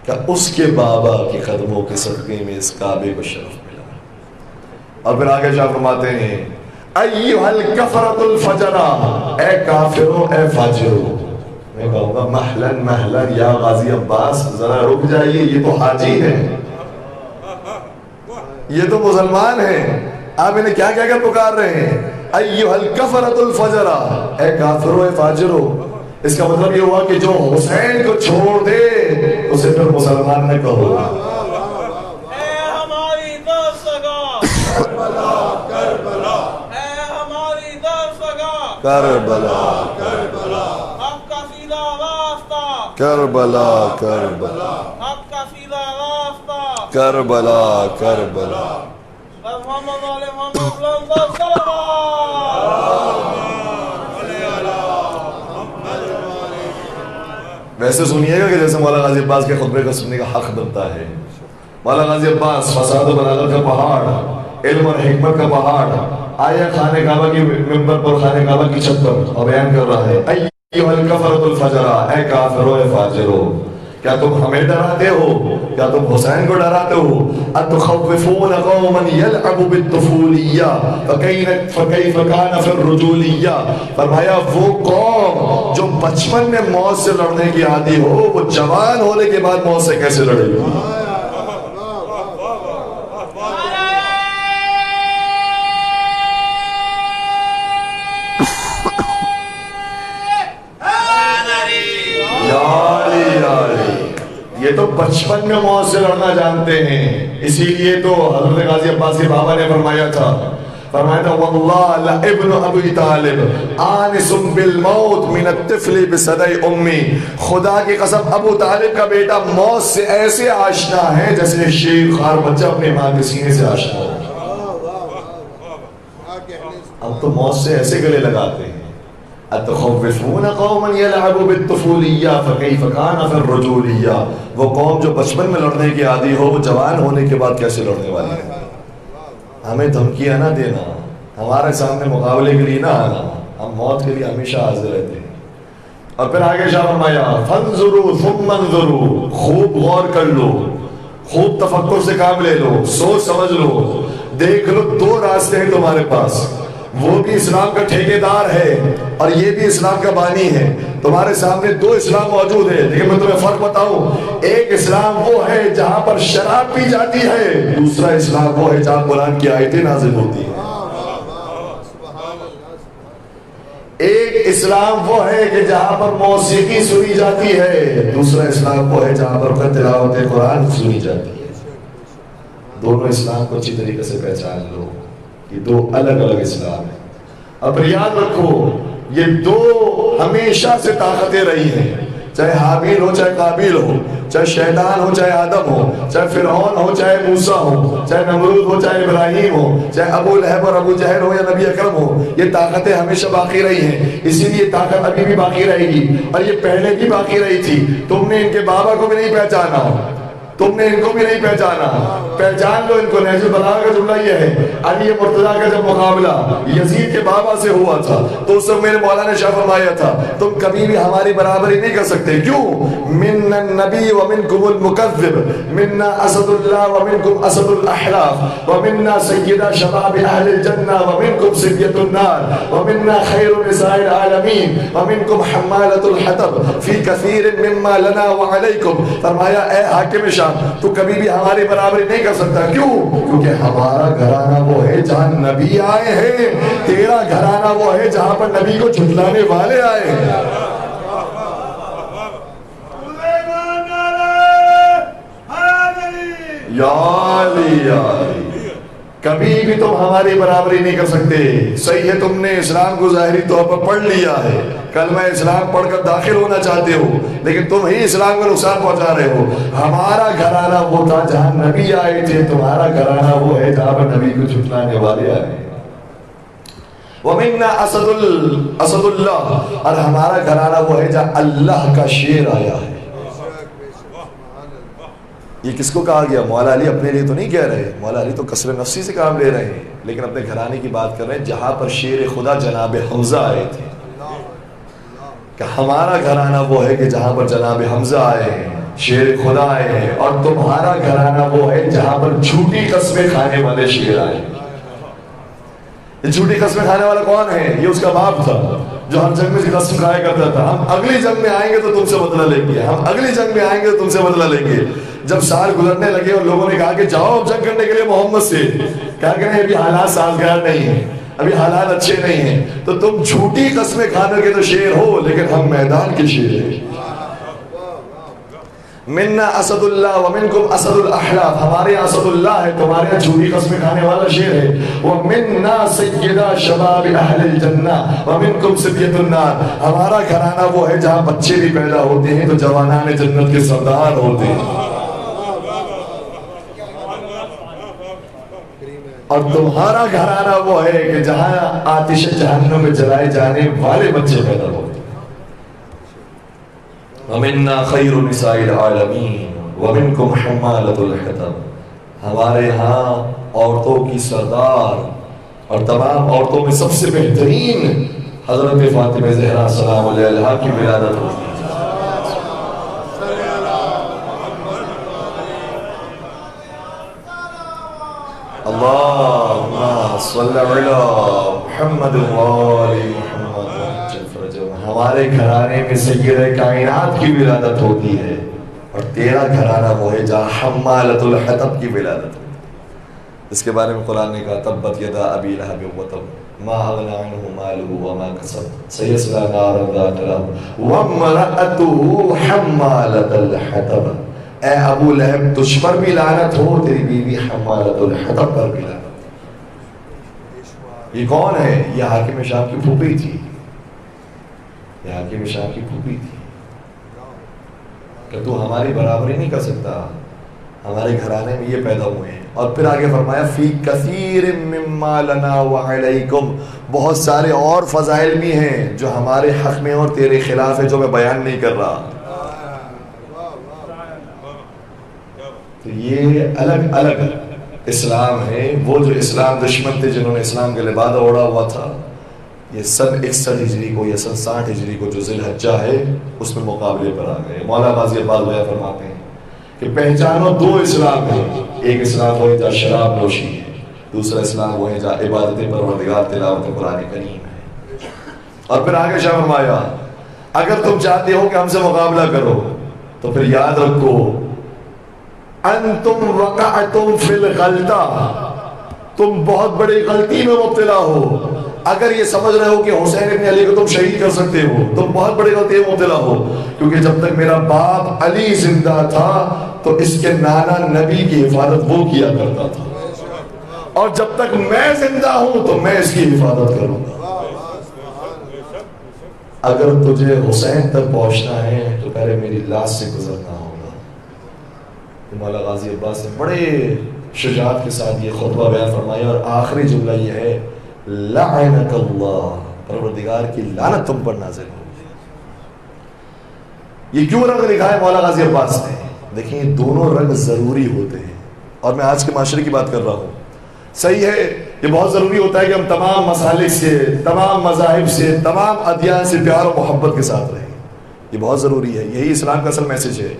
کہ اس کے بابا کے قدموں کے صدقے میں اس کعبے کو شرف ملا. اور پھر آگے شاہ فرماتے ہیں ایھا الکفرۃ الفجرہ, اے کافروں اے فاجروں. میں کہوں گا محلن محلن یا غازی عباس, ذرا رک جائیے, یہ تو حاجی ہیں, یہ تو مسلمان ہیں, آپ انہیں کیا کہہ کر پکار رہے ہیں. ایھا الکفرۃ الفجرہ, اے کافروں اے فاجروں. اس کا مطلب یہ ہوا کہ جو حسین کو چھوڑ دے اسے پھر مسلمان نہ کہو. اے ہماری دستگاہ کربلا حق کا سیدھا واسطہ کربلا کربلا حق کا سیدھا واسطہ کربلا کربلا محمد علیہ محمد صلی ویسے سنیے گا کہ جیسے مولانا غازی عباس کے خطبے کو سننے کا حق بنتا ہے. مولانا غازی عباس فساد و بلاغت کا پہاڑ، علم اور حکمت کا پہاڑ، آیا خانہ کعبہ کی منبر پر، خانہ کعبہ کی چھت پر اور بیان کر رہا ہے ایھا الکفرۃ الفجرہ، اے کافرو اے فاجرو، کیا تم ہمیں ڈراتے ہو؟ کیا تم حسین کو ڈراتے ہو؟ اتخوفون قوما یلعب بالطفولیہ فکیف کان فی الرجولیہ. فرمایا وہ قوم جو بچپن میں موت سے لڑنے کی عادی ہو، وہ جوان ہونے کے بعد موت سے کیسے لڑے گی؟ یہ تو بچپن میں موت سے لڑنا جانتے ہیں. اسی لیے تو حضرت غازی عباس کے بابا نے فرمایا تھا واللہ لابن ابی طالب آنس بالموت من الطفل بصدی امی. خدا کی قسم ابو طالب کا بیٹا موت سے ایسے آشنا ہے جیسے شیر خوار بچہ اپنے ماں کے سینے سے آشنا ہے. اب تو موت سے ایسے گلے لگاتے ہیں. اتخوفون قوما یلعب بالطفولیہ فکیف کان فی الرجولیہ. وہ قوم جو بچپن میں لڑنے کی عادی ہو، وہ جوان ہونے کے بعد کیسے لڑنے والی ہے؟ ہمیں دھمکیاں نہ دینا، ہمارے سامنے مقابلے کے لیے نہ آنا. ہم موت کے لیے ہمیشہ حاضر رہتے ہیں. اور پھر آگے شاہ فرمایا فانظروا ثم انظروا، خوب غور کر لو، خوب تفکر سے کام لے لو، سوچ سمجھ لو، دیکھ لو. دو راستے ہیں تمہارے پاس، وہ بھی اسلام کا ٹھیکیدار ہے اور یہ بھی اسلام کا بانی ہے. تمہارے سامنے دو اسلام موجود ہے، لیکن میں تمہیں فرق بتاؤں. ایک اسلام وہ ہے جہاں پر شراب پی جاتی ہے، دوسرا اسلام وہ ہے جہاں قرآن کی آیتیں نازل ہوتی ہیں. ایک اسلام وہ ہے کہ جہاں پر موسیقی سنی جاتی ہے، دوسرا اسلام وہ ہے جہاں پر تلاوت قرآن سنی جاتی ہے. دونوں اسلام کو اچھی طریقے سے پہچان لو. یہ دو الگ الگ اسلام ہیں. اب یاد رکھو یہ دو ہمیشہ سے طاقتیں رہی ہیں، چاہے حابیل ہو چاہے قابیل ہو، چاہے شیطان ہو چاہے آدم ہو، چاہے فرعون ہو چاہے موسیٰ ہو، چاہے نمرود ہو چاہے ابراہیم ہو، چاہے ابو لہب اور ابو جہل ہو یا نبی اکرم ہو. یہ طاقتیں ہمیشہ باقی رہی ہیں. اسی لیے طاقت ابھی بھی باقی رہے گی اور یہ پہلے بھی باقی رہی تھی. تم نے ان کے بابا کو بھی نہیں پہچانا، تم نے ان کو بھی نہیں پہچانا. پہچان لو ان کو. نہج البلاغہ کا جملہ یہ ہے، علی مرتضیٰ کا جب مقابلہ یزید کے بابا سے ہوا تھا تو اس وقت میرے مولانا نے شاہ فرمایا تھا تم کبھی بھی ہماری برابری نہیں کر سکتے. کیوں؟ منا النبی ومنکم المکذب، منا اسد اللہ ومنکم اسد الاحراف، ومنا سیدہ شباب اہل الجنہ ومنکم سیدۃ النار، ومنا خیر نساء العالمین ومنکم حمالۃ الحطب فی کثیر مما لنا وعلیکم. فرمایا اے حاکم شاہ تو کبھی بھی ہماری برابری نہیں کر سکتا. کیوں؟ کیونکہ ہمارا گھرانہ وہ ہے جہاں نبی آئے ہیں، تیرا گھرانہ وہ ہے جہاں پر نبی کو جھٹلانے والے آئے ہیں. یا علی یا علی. کبھی بھی تم ہماری برابری نہیں کر سکتے. صحیح ہے تم نے اسلام کو ظاہری طور پر پڑھ لیا ہے، کلمہ اسلام پڑھ کر داخل ہونا چاہتے ہو، لیکن تم ہی اسلام کو نقصان پہنچا رہے ہو. ہمارا گھرانہ وہ تھا جہاں نبی آئے تھے، تمہارا گھرانہ وہ ہے جہاں پر نبی کو جھٹلانے والے آئے. وَمِنَّا اسد اللہ، اور ہمارا گھرانہ وہ ہے جہاں اللہ کا شیر آیا ہے. یہ کس کو کہا گیا؟ مولا علی اپنے لیے تو نہیں کہہ رہے، مولا علی تو کسر نفسی سے کام لے رہے ہیں، لیکن اپنے گھرانے کی بات کر رہے ہیں جہاں پر شیر خدا جناب حمزہ آئے تھے. کہ ہمارا گھرانہ وہ ہے کہ جہاں پر جناب حمزہ آئے ہیں، شیر خدا آئے ہیں، اور تمہارا گھرانہ وہ ہے جہاں پر جھوٹی قسمیں کھانے والے شیر آئے ہیں. یہ جھوٹی قسمیں کھانے والا کون ہے؟ یہ اس کا باپ تھا جو ہر جنگ میں قسم کھایا کرتا تھا ہم اگلی جنگ میں آئیں گے تو تم سے بدلہ لیں گے، ہم اگلی جنگ میں آئیں گے تو تم سے بدلہ لیں گے. جب سال گزرنے لگے اور لوگوں نے کہا کہ جاؤ جنگ کرنے کے لیے محمد سے، کیا کہیں ابھی حالات سازگار نہیں ہیں، ابھی حالات اچھے نہیں ہیں، تو تم جھوٹی قسمیں کھانے کے تو شیر ہو، لیکن ہم میدان کے شیر ہیں. منا اسد اللہ ومنکم اسد الاحلاف، ہمارے یہاں اسد اللہ ہے، تمہارے یہاں جھوٹی قسمیں کھانے والا شیر ہے. ومنا سیدہ شباب اہل الجنہ ومنکم سبیۃ النار، ہمارا گھرانہ وہ ہے جہاں بچے بھی پیدا ہوتے ہیں تو جوانان جنت کے سردار ہوتے ہیں، اور تمہارا گھرانہ وہ ہے کہ جہاں آتش جہنم میں جلائے جانے والے بچے پیدا ہوتے ہیں. وَمِنَّا خَيْرُ نِسَاءِ الْعَالَمِينَ وَمِنْكُمْ حَمَّالَةُ الْحَطَبِ، ہمارے ہاں عورتوں کی سردار اور تمام عورتوں میں سب سے بہترین حضرت فاطمہ زہرا سلام علیہا کی ولادت ہوتی ہے. اللہم صلی علی محمد وآل محمد وعجل فرجہم. ہمارے گھرانے میں سید کائنات کی ولادت ہوتی ہے، اور تیرا گھرانہ وہ ہے جہاں حمالۃ الحطب کی ولادت ہوتی ہے. اس کے بارے میں قرآن نے کہا تبت یدا ابی لہب وتب ما اغنی عنہ مالہ وما کسب سیصلی نارا ذات لہب وامرأتہ حمالۃ الحطب. اے ابو لہب تجھ پر بھی لعنت ہو، تیری بیوی حمالۃ الحطب پر بھی لعنت. یہ کون ہے؟ یہ حاکم شام کی پھوپھی تھی، یہ حاکم شام کی پھوپھی تھی. کہ تو ہماری برابری نہیں کر سکتا، ہمارے گھرانے میں یہ پیدا ہوئے ہیں. اور پھر آگے فرمایا فی کثیر مما لنا وعلیکم، بہت سارے اور فضائل بھی ہیں جو ہمارے حق میں اور تیرے خلاف ہے، جو میں بیان نہیں کر رہا. تو یہ الگ الگ اسلام ہے. وہ جو اسلام دشمن تھے جنہوں نے اسلام کا لبادہ اوڑا ہوا تھا، یہ سن 61 ہجری کو یا سن 60 ہجری کو جو ذی الحجہ ہے اس میں مقابلے پر آ گئے. مولا غازی عباس بیان فرماتے ہیں کہ پہچانو دو اسلام ہیں، ایک اسلام وہ ہے جہاں شراب نوشی ہے، دوسرا اسلام وہ ہے جہاں عبادت پروردگار تلاوت قرآن کریم ہے. اور پھر آگے شاہ فرمایا اگر تم چاہتے ہو کہ ہم سے مقابلہ کرو تو پھر یاد رکھو انتم وقعتم فی الغلطہ، تم بہت بڑی غلطی میں مبتلا ہو. اگر یہ سمجھ رہے ہو کہ حسین ابن علی کو تم شہید کر سکتے ہو، تم بہت بڑی غلطی میں مبتلا ہو. کیونکہ جب تک میرا باپ علی زندہ تھا تو اس کے نانا نبی کی حفاظت وہ کیا کرتا تھا، اور جب تک میں زندہ ہوں تو میں اس کی حفاظت کروں گا. اگر تجھے حسین تک پہنچنا ہے تو پہلے میری لاش سے گزرنا ہوگا. مولا غازی عباس نے بڑے شجاعت کے ساتھ یہ خطبہ بیان فرمایا، اور آخری جملہ یہ ہے لعنت اللہ، پروردگار کی لعنت تم پر نازل ہو. یہ کیوں رنگ لکھا ہے مولا غازی عباس نے؟ دیکھیں یہ دونوں رنگ ضروری ہوتے ہیں، اور میں آج کے معاشرے کی بات کر رہا ہوں. صحیح ہے، یہ بہت ضروری ہوتا ہے کہ ہم تمام مسالک سے، تمام مذاہب سے، تمام ادیان سے پیار و محبت کے ساتھ رہیں. یہ بہت ضروری ہے، یہی اسلام کا اصل میسج ہے.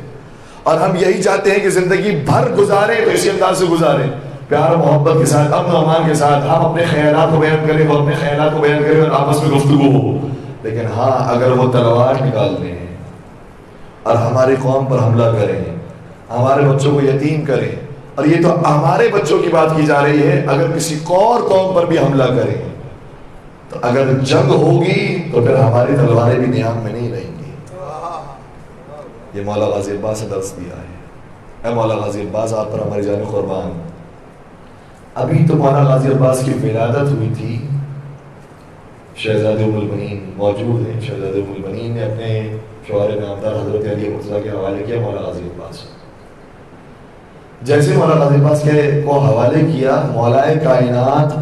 اور ہم یہی چاہتے ہیں کہ زندگی بھر گزاریں تو اسی انداز سے گزاریں، پیار و محبت کے ساتھ، امن و امان کے ساتھ. ہم اپنے خیالات کو بیان کریں، وہ اپنے خیالات کو بیان کریں، اور آپس میں گفتگو ہو. لیکن ہاں اگر وہ تلوار نکال دیں اور ہماری قوم پر حملہ کریں، ہمارے بچوں کو یتیم کریں، اور یہ تو ہمارے بچوں کی بات کی جا رہی ہے، اگر کسی اور قوم پر بھی حملہ کریں تو اگر جنگ ہوگی تو پھر ہماری تلواریں بھی نیام میں نہیں رہیں گی. یہ مولا غازی عباس نے درس دیا ہے. اے مولا غازی عباس آپ پر ہماری جان قربان. ابھی تو مولا غازی عباس کی ولادت ہوئی تھی، شہزادے ام البنین موجود ہیں. شہزادے ام البنین نے اپنے شوہر نامدار حضرت علی مرتضیٰ کے حوالے کیا مولا غازی عباس. جیسے مولا غازی عباس کے کو حوالے کیا، مولا کائنات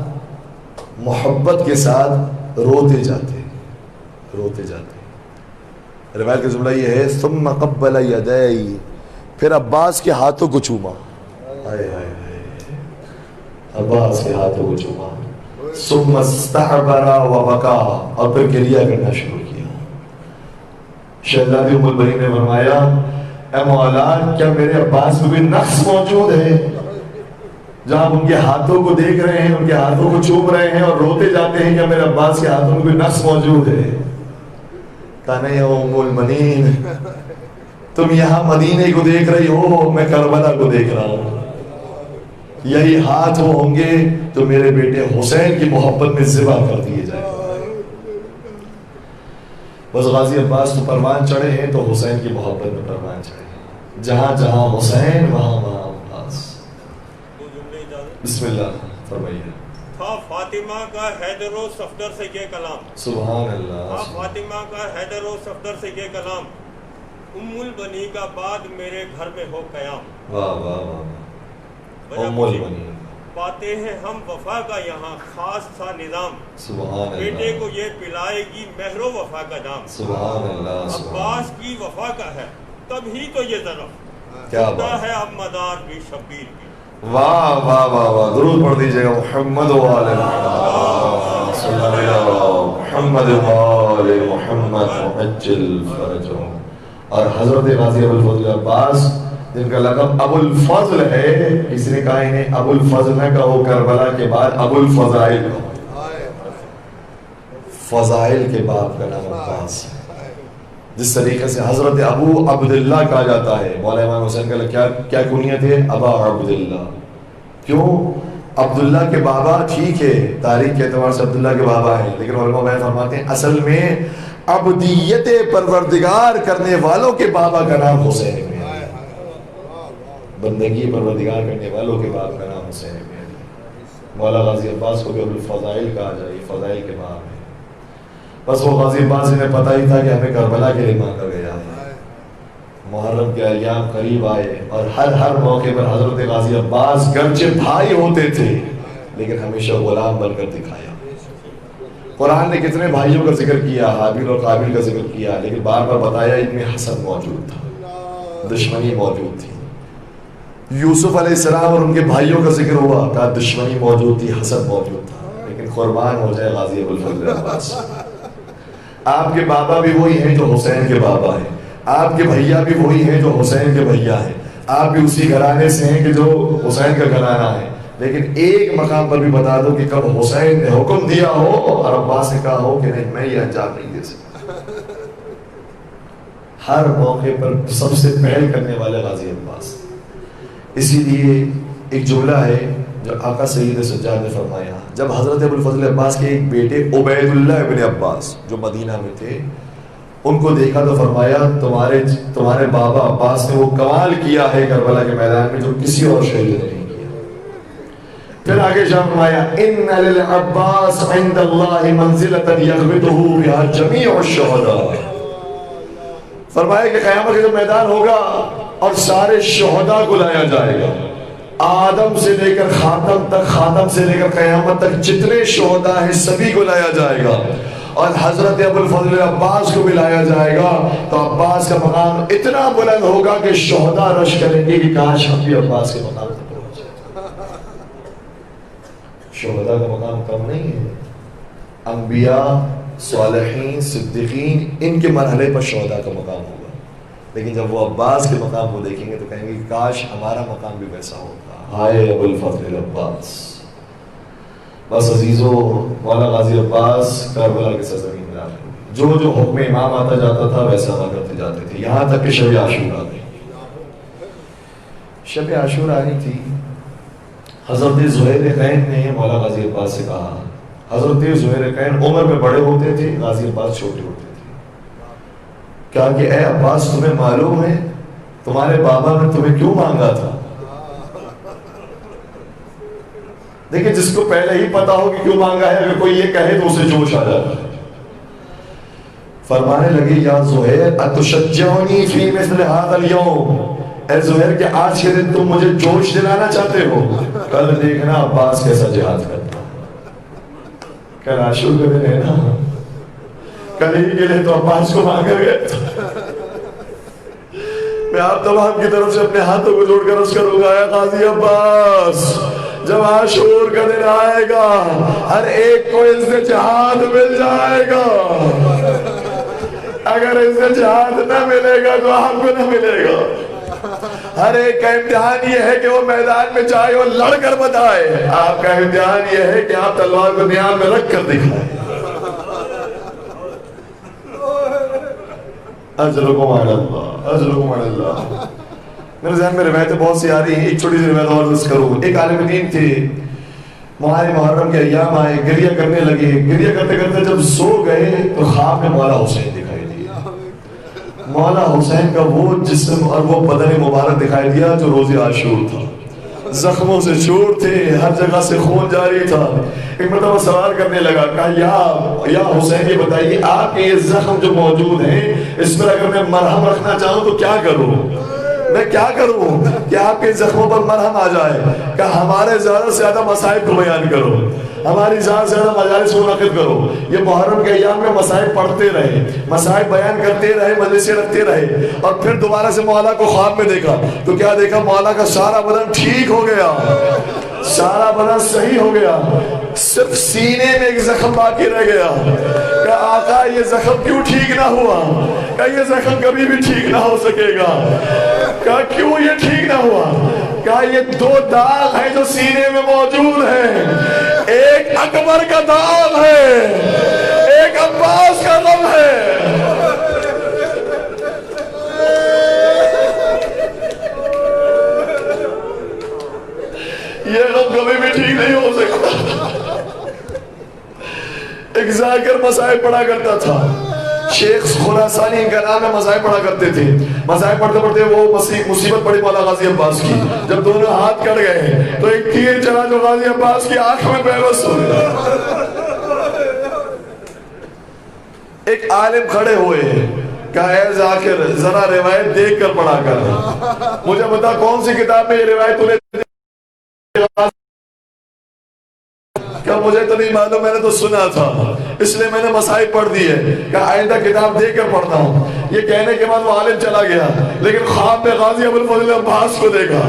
محبت کے ساتھ روتے جاتے. روایت کا جملہ یہ ہے ثم قبل یدی، پھر عباس کے ہاتھوں کو چوما. عباس کے ہاتھوں کو چوما. ثم استعبر وبکا، اور پھر گریہ کرنا شروع کیا. شہزادی ام البنین نے فرمایا اے مولا کیا میرے عباس میں بھی نقص موجود ہے؟ جہاں ان کے ہاتھوں کو دیکھ رہے ہیں، ان کے ہاتھوں کو چوم رہے ہیں اور روتے جاتے ہیں، کیا میرے عباس کے ہاتھوں میں کوئی نقص موجود ہے؟ کہا نہیں ام المنین، تم یہاں مدینے کو دیکھ رہی ہو، میں کربلا کو دیکھ رہا ہوں. یہی ہاتھ وہ ہوں گے جو میرے بیٹے حسین کی محبت میں ذبح کر دیے جائیں. بس غازی عباس تو پروان چڑھے ہیں تو حسین کی محبت میں پروان چڑھے ہیں. جہاں جہاں حسین وہاں وہاں عباس. دو جملے اجازت. بسم اللہ فرمائیے. تھا فاطمہ کا حیدر و صفدر سے یہ کلام. سبحان اللہ. تھا فاطمہ کا حیدر و صفدر سے یہ کلام. ام البنی کا بعد میرے گھر میں ہو قیام. واہ واہ واہ. ام البنی. پاتے ہیں ہم وفا کا یہاں خاص تھا نظام. سبحان اللہ. بیٹے کو یہ پلائے گی مہر و وفا کا جام. سبحان اللہ. عباس کی وفا کا ہے تب ہی تو یہ ضرف. کیا بات ہے اب مدار بھی شبیر کی. واہ واہ واہ واہ. درود پڑھ دیجیے گا محمد و آل محمد صلی اللہ علیہ محمد و آل محمد عجل فرجهم. اور حضرت غازی ابو الفضل عباس جن کا لقب ابو الفضل ہے، کسی نے کہا انہیں ابو الفضل نہ کہو، کربلا کے بعد ابو الفضائل کہو. فضائل کے باپ کا نام عباس. جس طریقے سے حضرت ابو عبداللہ کہا جاتا ہے، مولا امام حسین کا کیا کنیت ہے؟ ابا عبداللہ. کیوں؟ عبداللہ کے بابا ٹھیک ہے، تاریخ کے اعتبار سے عبداللہ کے بابا ہیں، لیکن علماء بیان فرماتے ہیں اصل میں عبدیت پروردگار کرنے والوں کے بابا کا نام حسین ہے. بندگی پروردگار کرنے والوں کے باپ کا نام حسین ہے. مولا غازی عباس کو بھی ابو الفضائل کہا جائے، فضائل کے باپ ہے. بس وہ غازی عباس انہیں پتہ ہی تھا کہ ہمیں کربلا کے لیے مانگا گیا ہے. محرم کے ایام قریب آئے اور ہر موقع پر حضرت غازی عباس گرچہ بھائی ہوتے تھے لیکن ہمیشہ غلام بن کر دکھایا. قرآن نے کتنے بھائیوں کا ذکر کیا، حابیل اور قابیل کا ذکر کیا، لیکن بار بار بتایا ان میں حسد موجود تھا، دشمنی موجود تھی. یوسف علیہ السلام اور ان کے بھائیوں کا ذکر ہوا، کہا دشمنی موجود تھی، حسد موجود تھا. لیکن قربان ہو جائے غازی ابو الفضل عباس. آپ کے بابا بھی وہی ہیں جو حسین کے بابا ہیں، آپ کے بھیا بھی وہی ہیں جو حسین کے بھیا ہیں، آپ بھی اسی گھرانے سے ہیں کہ جو حسین کا گھرانہ ہے. لیکن ایک مقام پر بھی بتا دو کہ کب حسین نے حکم دیا ہو اور عباس نے کہا ہو کہ نہیں میں یہ انجام نہیں دے سکتا. ہر موقع پر سب سے پہل کرنے والے غازی عباس. اسی لیے ایک جملہ ہے جو آقا سید سجاد نے فرمایا، جب حضرت ابو الفضل عباس کے ایک بیٹے عبید اللہ ابن عباس جو مدینہ میں تھے ان کو دیکھا تو فرمایا تمہارے بابا عباس نے وہ کمال کیا ہے کربلا کے میدان میں جو کسی اور شہید نے نہیں کیا. پھر آگے شاہ فرمایا ان للعباس عند اللہ منزلۃ یغبطہ بها جمیع الشہداء. فرمایا کہ قیامت کا میدان ہوگا اور سارے شہداء کو لایا جائے گا، آدم سے لے کر خاتم تک، خاتم سے لے کر قیامت تک جتنے شہداء ہیں سبھی کو لایا جائے گا، اور حضرت ابو الفضل عباس کو بھی لایا جائے گا. تو عباس کا مقام اتنا بلند ہوگا کہ شہداء رش کریں گے کہ کاش ہم بھی عباس کے مقام تک پہنچ جائیں. شہداء کا مقام کم نہیں ہے. انبیاء، صالحین، صدیقین، ان کے مرحلے پر شہداء کا مقام ہوگا. لیکن جب وہ عباس کے مقام کو دیکھیں گے تو کہیں گے کاش ہمارا مقام بھی ویسا ہوتا. ہائے ابو الفضل عباس. بس عزیزو، مولا غازی عباس کربلا کے سرزمین میں آئے. جو حکم امام آتا جاتا تھا ویسا ہوا کرتے جاتے تھے، یہاں تک کہ شب عاشور آ گئی. شب عاشور آئی تھی. حضرت زہیر نے مولا غازی عباس سے کہا، حضرت زہیر عمر میں بڑے ہوتے تھے، غازی عباس چھوٹے ہوتے تھے. کہا کہ اے عباس تمہیں معلوم ہے تمہارے بابا نے تمہیں کیوں مانگا تھا؟ دیکھیں جس کو پہلے ہی پتا ہو کہ کیوں مانگا ہے، اگر کوئی یہ کہے تو اسے جوش آ جاتا ہے. فرمانے لگے یا زہیر اتشجعنی فی مثل ھذا اليوم، اے زہیر کہ آج کے دن تم مجھے جوش دلانا چاہتے ہو، کل دیکھنا عباس کیسا جہاد کرتا. کل عاشور کا دن ہے نا، کل ہی کے لیے تو عباس کو مانگا گیا. میں آپ تمام کی طرف سے اپنے ہاتھوں کو جوڑ کر عرض کروں گا، اے غازی عباس جب عاشور کا دن آئے گا ہر ایک کو عزت جہاد مل جائے گا. اگر عزت جہاد نہ ملے گا تو آپ کو نہ ملے گا. ہر ایک کا امتحان یہ ہے کہ وہ میدان میں جائے اور لڑ کر بتائے. آپ کا امتحان یہ ہے کہ آپ تلوار کو نیام میں رکھ کر دکھائیں. اجرکم علی اللہ، اجرکم علی اللہ. میرے ذہن میں روایتیں بہت سی آ رہی ہیں، ایک چھوٹی سی روایت اور عرض کروں. ایک عالم دین تھے، ماہ محرم کے ایام آئے، گریہ کرنے لگے. گریہ کرتے کرتے جب سو گئے تو خواب میں مولا حسین دکھائی دیے. مولا حسین کا وہ جسم اور وہ بدن مبارک دکھائی دیا جو روز عاشور تھا، زخموں سے چور تھے، ہر جگہ سے خون جاری تھا۔ ایک مرتبہ سوال کرنے لگا، کہا یا حسین یہ بتائیے آپ کے یہ زخم جو موجود ہیں اس پر اگر میں مرہم رکھنا چاہوں تو کیا کروں؟ میں کیا کروں کہ آپ کے زخموں پر مرہم آ جائے؟ کہ ہمارے زیادہ سے زیادہ مصائب کو بیان کرو، ہماری زیادہ سے زیادہ مجالس منعقد کرو، یہ محرم کے ایام میں مصائب پڑھتے رہے، مصائب بیان کرتے رہے، مجلسیں رکھتے رہے۔ اور پھر دوبارہ سے مولا کو خواب میں دیکھا تو کیا دیکھا؟ مولا کا سارا بدن ٹھیک ہو گیا، سارا بدن صحیح ہو گیا، صرف سینے میں ایک زخم باقی رہ گیا۔ کہ آقا یہ زخم کیوں ٹھیک نہ ہوا؟ کہ یہ زخم کبھی بھی ٹھیک نہ ہو سکے گا۔ کہ کیوں یہ ٹھیک نہ ہوا؟ کہ یہ دو داغ ہیں جو سینے میں موجود ہیں، ایک اکبر کا داغ ہے، ایک عباس کا غم ہے۔ یہ غم کبھی بھی ٹھیک نہیں ہو سکتا۔ ایک ذاکر مسائل پڑھا کرتا تھا، شیخ خراسانی ان کا نام ہے، مسائل پڑھا کرتے تھے۔ مسائل پڑھتے پڑھتے وہ مصیبت پڑی مولا غازی عباس کی، جب دونوں ہاتھ کٹ گئے تو ایک تیر چلا جو غازی عباس کی آنکھ میں بے بس ہو گیا۔ ایک عالم کھڑے ہوئے، کہا اے ذاکر ذرا روایت دیکھ کر پڑھا کر، مجھے بتا کون سی کتاب میں یہ روایت تُو نے؟ کہ مجھے تو نہیں معلوم، میں نے تو سنا تھا اس لیے میں نے مسائل پڑھ دی ہے، کہ آئندہ کتاب دیکھ کر پڑھتا ہوں۔ یہ کہنے کے بعد وہ عالم چلا گیا، لیکن خواب میں غازی ابوالفضل عباس کو دیکھا۔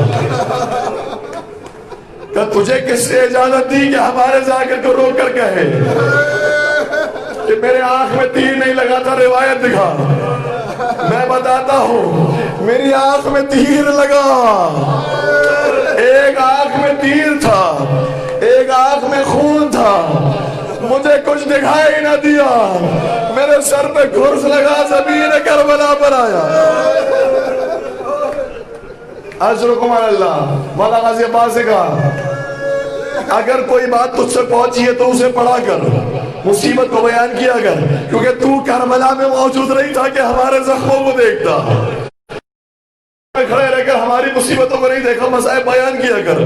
کہ تجھے کس نے اجازت دی کہ ہمارے ذاکر کو روک کر کہے کہ میرے آنکھ میں تیر نہیں لگا تھا؟ روایت دکھا۔ میں بتاتا ہوں میری آنکھ میں تیر لگا، ایک آنکھ میں تیر تھا، ایک آنکھ میں خون تھا، مجھے کچھ دکھائی نہ دیا، میرے سر پہ گھرس لگا، زمین کربلا پر آیا۔ اجرکم علی اللہ۔ مولا غازی عباس سے کہا اگر کوئی بات تجھ سے پہنچی ہے تو اسے پڑھا کر، مصیبت کو بیان کیا کر، کیونکہ تو کربلا میں موجود نہیں تھا کہ ہمارے زخموں کو دیکھتا، کھڑے رہ کر ہماری مصیبتوں کو نہیں دیکھا، مسائل بیان کیا کر۔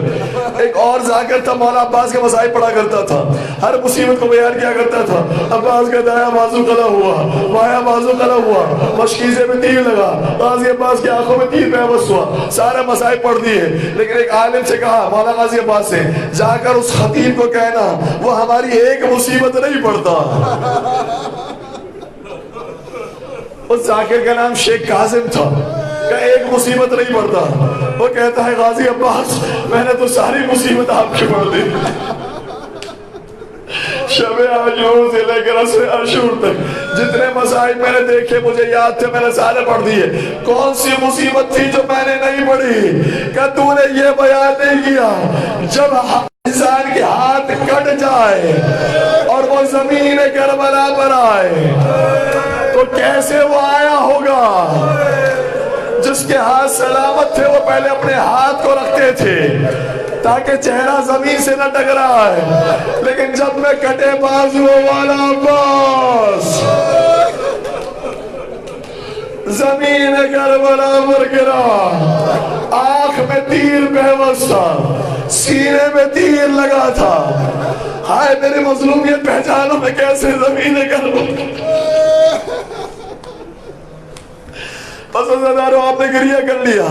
ایک اور ذاکر تھا، مولا عباس کے مسائل پڑھا کرتا تھا، ہر مصیبت کو بیان کیا کرتا تھا۔ عباس کا دایا بازو قلع ہوا، بایاں بازو قلع ہوا، مشکیزے میں تیر لگا، غازی عباس کی آنکھوں میں تیر پیوست ہوا، سارے مسائل پڑھ دیے۔ لیکن ایک عالم سے کہا مولا غازی عباس سے، جا کر اس خطیب کو کہنا وہ ہماری ایک مصیبت نہیں پڑھتا۔ اس ذاکر کا نام شیخ کاظم تھا، کہ ایک مصیبت نہیں پڑتا۔ وہ کہتا ہے غازی عباس میں نے تو ساری مصیبت آپ کی پڑھ دی، شب عاشور سے لے کر عصر عاشور تک جتنے مسائل میں نے دیکھے مجھے یاد تھے، میں نے سارے پڑھ دیے۔ کون سی مصیبت تھی جو میں نے نہیں پڑھی؟ کہ تو نے یہ بیان نہیں کیا جب انسان کے ہاتھ کٹ جائے اور وہ زمین کربلا پر آئے تو کیسے وہ آیا ہوگا؟ جس کے ہاتھ سلامت تھے وہ پہلے اپنے ہاتھ کو رکھتے تھے تاکہ چہرہ زمین سے نہ ٹکرائے، لیکن جب میں کٹے بازو والا عباس زمین کربلا پر گرا، آنکھ میں تیر پیوست تھا، سینے میں تیر لگا تھا، ہائے میری مظلومیت پہچانو میں کیسے زمین کربلا۔ بس ازاداروں آپ نے گریہ کر لیا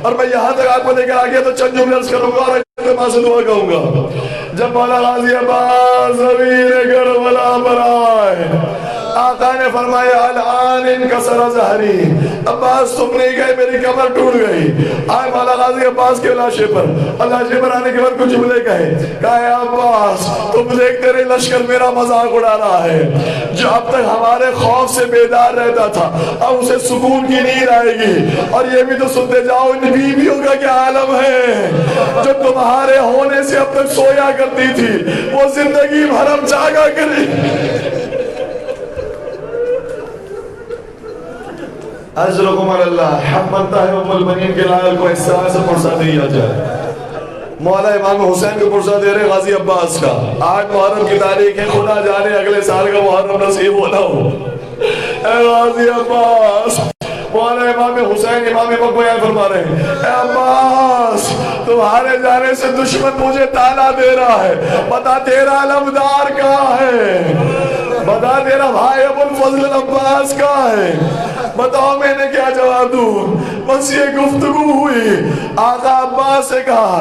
اور میں یہاں تک آپ کو لے کر آگیا تو چند جملے عرض کروں گا اور اجتماع سے دعا کہوں گا۔ جب مولا غازی عباس زمین کربلا پر آئے، آقا نے فرمایا الان انکسر ظہری، عباس تم نہیں گئے میری کمر ٹوٹ گئی۔ آئے مولا غازی عباس کے لاشے پر، لاشے پر آنے کے بعد کچھ جملے کہے، کہا عباس تم دیکھتے رہے لشکر میرا مذاق اڑا رہا ہے، جو اب تک ہمارے خوف سے بیدار رہتا تھا اب اسے سکون کی نیند آئے گی۔ اور یہ بھی تو سنتے جاؤ ان بیویوں کا کیا عالم ہے جو تمہارے ہونے سے اب تک سویا کرتی تھی وہ زندگی بھر اب جاگا کرے۔ اجرکم علی اللہ۔ حق بنتا ہے ام البنین کے لائل کو اس طرح سے پرسہ دیا جائے۔ مولا امام حسین کو پرسہ دے رہے غازی عباس کا، 8 محرم کی تاریخ ہے، خدا جانے اگلے سال کا محرم نصیب ہونا ہو۔ اے غازی عباس مولا امام حسین امام وقت بیان فرما رہے ہیں اے عباس تمہارے جانے سے دشمن مجھے تانا دے رہا ہے، بتا تیرا علمدار کہاں ہے، بتا تیرا بھائی ابو الفضل عباس کہاں ہے، بتاؤ میں نے کیا جواب دوں؟ بس یہ گفتگو ہوئی، آقا عباس سے کہا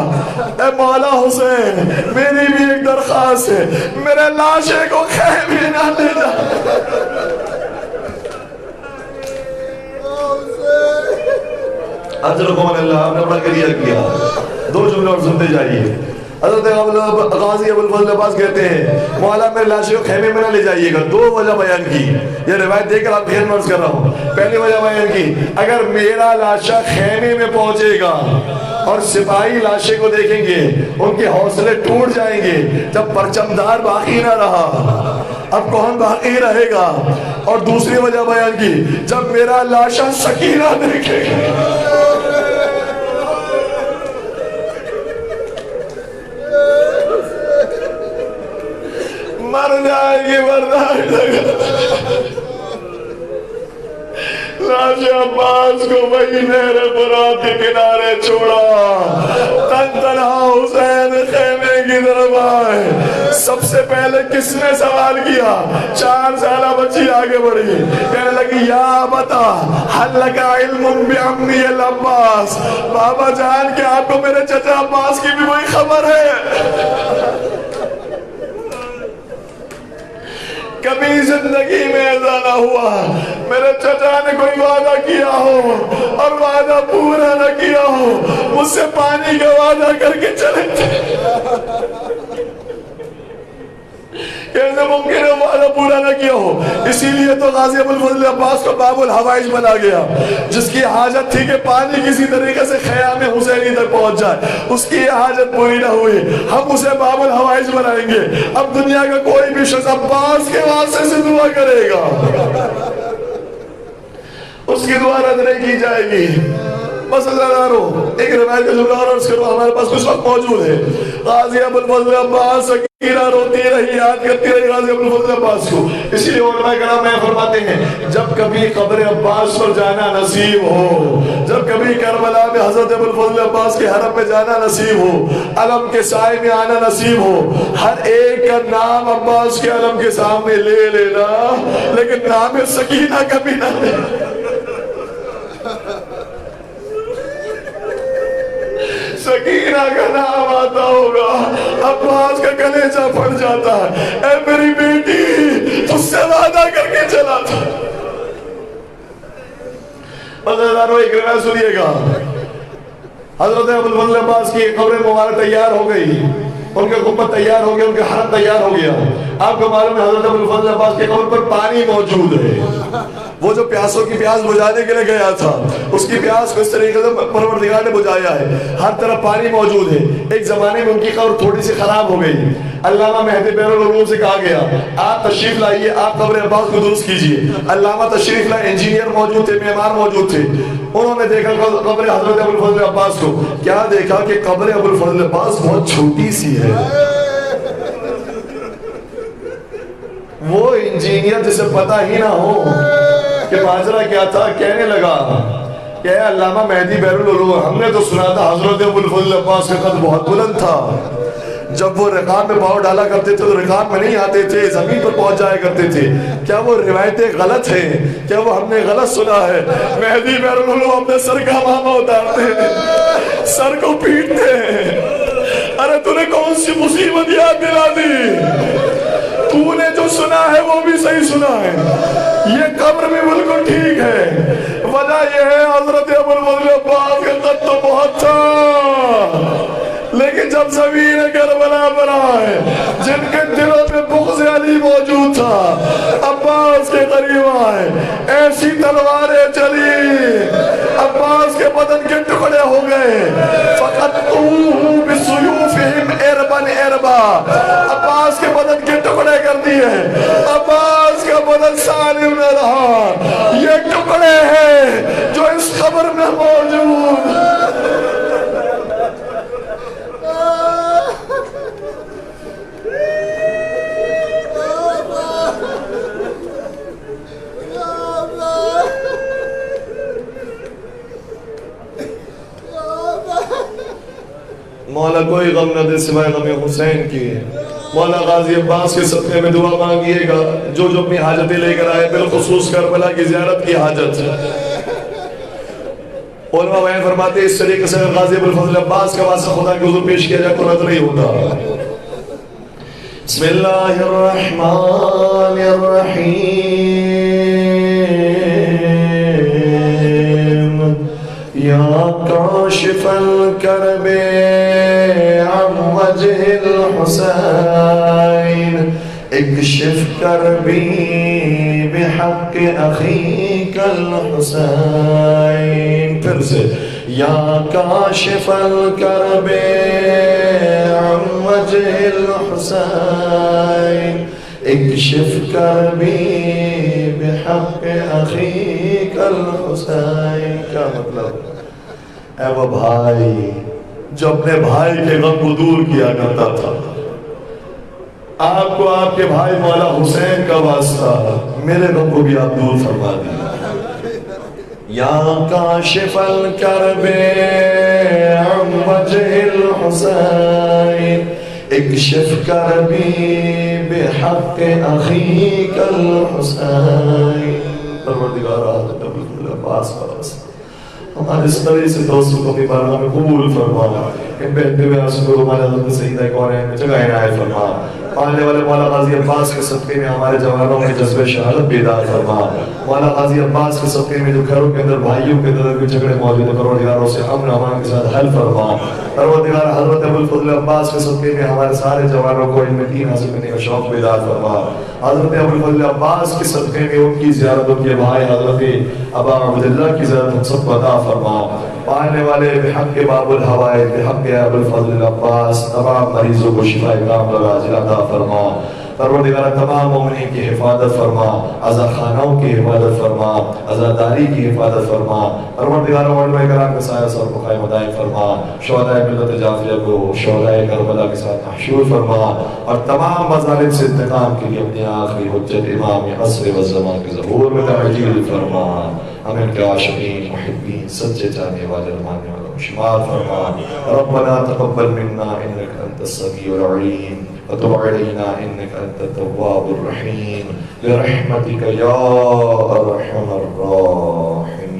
اے مولا حسین میری بھی ایک درخواست ہے، میرے لاشے کو خیمے نہ لے جا۔ اجرکم اللہ، آپ نے بڑا کریا کیا، دو جملے اور سنتے جائیے۔ حضرت غازی ابو الفضل عباس کہتے ہیں مولا میرے لاشے کو خیمے میں نہ لے جائیے گا، دو وجہ بیان کی، یہ روایت دیکھ کر آپ خیر مرض کر رہا ہوں۔ پہلی وجہ بیان کی اگر میرا لاشا خیمے میں پہنچے گا اور سپاہی لاشے کو دیکھیں گے ان کے حوصلے ٹوٹ جائیں گے، جب پرچمدار باقی نہ رہا اب کون باقی رہے گا؟ اور دوسری وجہ بیان کی جب میرا لاشا سکینہ دیکھے گا مر جائے گی برداشت لاش عباس کو وہی نہر فرات کے کنارے چھوڑا، تن تنہا حسین خیمے کی طرف آئے۔ سب سے پہلے کس نے سوال کیا؟ 4 سالہ بچی آگے بڑھی، کہنے لگی یا بتا حل لکا علم بعمی العباس، بابا جان کہ آپ کو میرے چچا عباس کی بھی وہی خبر ہے؟ کبھی زندگی میں ایسا نہ ہوا میرے چچا نے کوئی وعدہ کیا ہو اور وعدہ پورا نہ کیا ہو، مجھ سے پانی کا وعدہ کر کے چلے تھے، کیسے ممکن ہے وعدہ پورا نہ کیا ہو؟ اسی لیے تو غازی ابو الفضل عباس کو باب الحوائج بنا گیا، جس کی حاجت تھی کہ پانی کسی طریقے سے خیام حسینی تک پہنچ جائے، اس کی حاجت پوری نہ ہوئی، ہم اسے باب الحوائج بنائیں گے۔ اب دنیا کا کوئی بھی شخص عباس کے واسطے سے دعا کرے گا، اس کی دعا رد نہیں کی جائے گی۔ بس اللہ دارو ایک روایت کا جملہ اور عرض کرو، ہمارے پاس کچھ وقت موجود ہے۔ غازی ابو الفضل عباس سکینہ روتی رہی، یاد کرتی رہی غازی ابو الفضل عباس کو۔ اسی لیے علماء کرام میں فرماتے ہیں جب کبھی قبر عباس پر جانا نصیب ہو، جب کبھی کربلا میں حضرت ابو الفضل عباس کے حرم میں جانا نصیب ہو، علم کے سائے میں آنا نصیب ہو، ہر ایک کا نام عباس کے علم کے سامنے لے لینا، لیکن نام سکینہ کبھی نہ لے۔ سکینہ کا نام آتا ہوگا عباس کا کلیجہ پھٹ جاتا ہے، اے میری بیٹی تجھ سے وعدہ کر کے چلا تھا۔ بزرگانوں ایک روایت سنیے گا، حضرت ابو الفضل عباس کی قبر مبارک تیار ہو گئی، ان کے گنبد تیار ہو گیا، ان کے حرم تیار ہو گیا۔ آپ کو معلوم ہے حضرت ابو الفضل عباس کی قبر پر پانی موجود ہے، وہ جو پیاسوں کی پیاس بجھانے کے لیے گیا تھا اس کی پیاس کو اس طریقے سے پروردگار نے بجھایا ہے، ہر طرف پانی موجود ہے۔ ایک زمانے میں ان کی قبر تھوڑی سی خراب ہو گئی، علامہ مہدی بیر العلوم سے کہا گیا آپ تشریف لائیے، آپ قبر عباس کو درست کیجئے۔ علامہ تشریف لائے، انجینئر موجود تھے، معمار موجود تھے، انہوں نے دیکھا قبر حضرت ابو الفضل عباس کو، کیا دیکھا کہ قبر ابو الفضل عباس بہت چھوٹی سی ہے۔ وہ انجینئر جسے پتہ ہی نہ ہو کہ ماجرا کیا تھا، کہنے لگا کہ اے علامہ مہدی بیر العلوم، ہم نے تو سنا تھا حضرت ابو الفضل عباس کا قد بہت بلند تھا، جب وہ رکاب میں پاؤں ڈالا کرتے تھے تو رکاب میں نہیں آتے تھے، زمین پر پہنچ جایا کرتے تھے، کیا وہ روایتیں غلط ہیں؟ کیا وہ ہم نے غلط سنا ہے؟ مہدی بیر العلوم اپنے سر کا ماما اتارتے ہیں، سر کو پیٹتے ہیں، ارے تو نے کون سی مصیبت یاد دلا دی؟ تو نے جو سنا ہے وہ بھی صحیح سنا ہے، یہ قبر بھی بالکل ٹھیک ہے، وجہ یہ ہے حضرت ابو الفضل عباس کا قد تو بہت تھا، لیکن جب زمین کربلا پر آئے جن کے دلوں میں بغض علی موجود تھا، عباس کے قریب آئے، ایسی تلواریں چلی، عباس کے بدن کے ٹکڑے ہو گئے، فَقَطُّوهُ بِسُيُوفِهِمْ اِرْبًا اِرْبًا، عباس کے بدن کے ٹکڑے کر دیے، عباس کا بدن سالم نہ رہا۔ یہ ٹکڑے ہیں جو اس قبر میں موجود مولا کوئی غم نہ دے سوائے غم حسین کی. مولا غازی عباس کے صدقے میں دعا مانگیے گا. جو جو اپنی حاجتیں لے کر آئے بالخصوص کربلا کی زیارت کی حاجت. علماء بیان فرماتے ہیں اس طریقے سے غازی ابوالفضل عباس کا واسطہ خدا کے حضور پیش کیا جائے تو رد نہیں ہوتا. بسم اللہ الرحمن الرحیم. یا کاشف الکرب عن وجہ الحسین اکشف کربی بحق اخیک الحسین. پھر سے یا کاشف الکرب عن وجہ الحسین اکشف کربی بحق اخیک الحسین. کیا مطلب؟ اے وہ بھائی جو اپنے بھائی کے غم کو دور کیا کرتا تھا، آپ کو آپ کے بھائی مولا حسین کا واسطہ میرے غم کو بھی آپ دور فرما دیں. یا کاشف الکرب عن وجہ الحسین اکشف کربی بحق اخیک الحسین. پروردگار حضرت ابوالفضل عباس ہمارے اس طرح سے دوستوں کو بھی بارگاہ میں قبول فرما. ان بہتے ہوئے آنسو کو ہمارے حضرت سیدہ کونین میں جگہ عنایت فرما. آنے والے مولا غازی عباس کے صدقے میں ہمارے جوانوں کے جذبہ شہادت بیدار فرما. مولا غازی عباس کے صدقے میں جو گھروں کے اندر بھائیوں کے اندر بھی جھگڑے موجود ہیں پروردگاروں سے امن و امان کے ساتھ حل فرما. پروردگار حضرت ابوالفضل عباس کے صدقے میں ہمارے سارے جوانوں کو علم دین حاصل کرنے کا شوق بیدار فرما. حضرت ابوالفضل عباس کے صدقے میں ان کی زیارت ان کے بھائی حضرت ابا عبداللہ کی زیارت ہم سب کو عطا فرما. پانے والے بحق باب الحوائج بحق ابوالفضل عباس تمام مریضوں کو شفا کاملہ عاجلہ عطا فرما. پروردگار تمام مومنین کی حفاظت فرما. عزا خانوں کی حفاظت فرما. عزاداری کی حفاظت فرما. پروردگار علماء کرام کے سایہ سر کو قائم دائم فرما. شہداء ملت جعفریہ کو شہداء کربلا کے ساتھ محشور فرما. اور تمام مظالم سے انتقام کے لیے اپنے آخری حجت امام عصر و زمان کے ظہور میں تعجیل فرما. ہمیں کے عاشقین محبین سچے چاہنے والے رحمانے والوں شمار فرما. ربنا تقبل منا انك انت السميع العليم وتب علينا انك انت التواب الرحيم برحمتك يا ارحم الراحمين.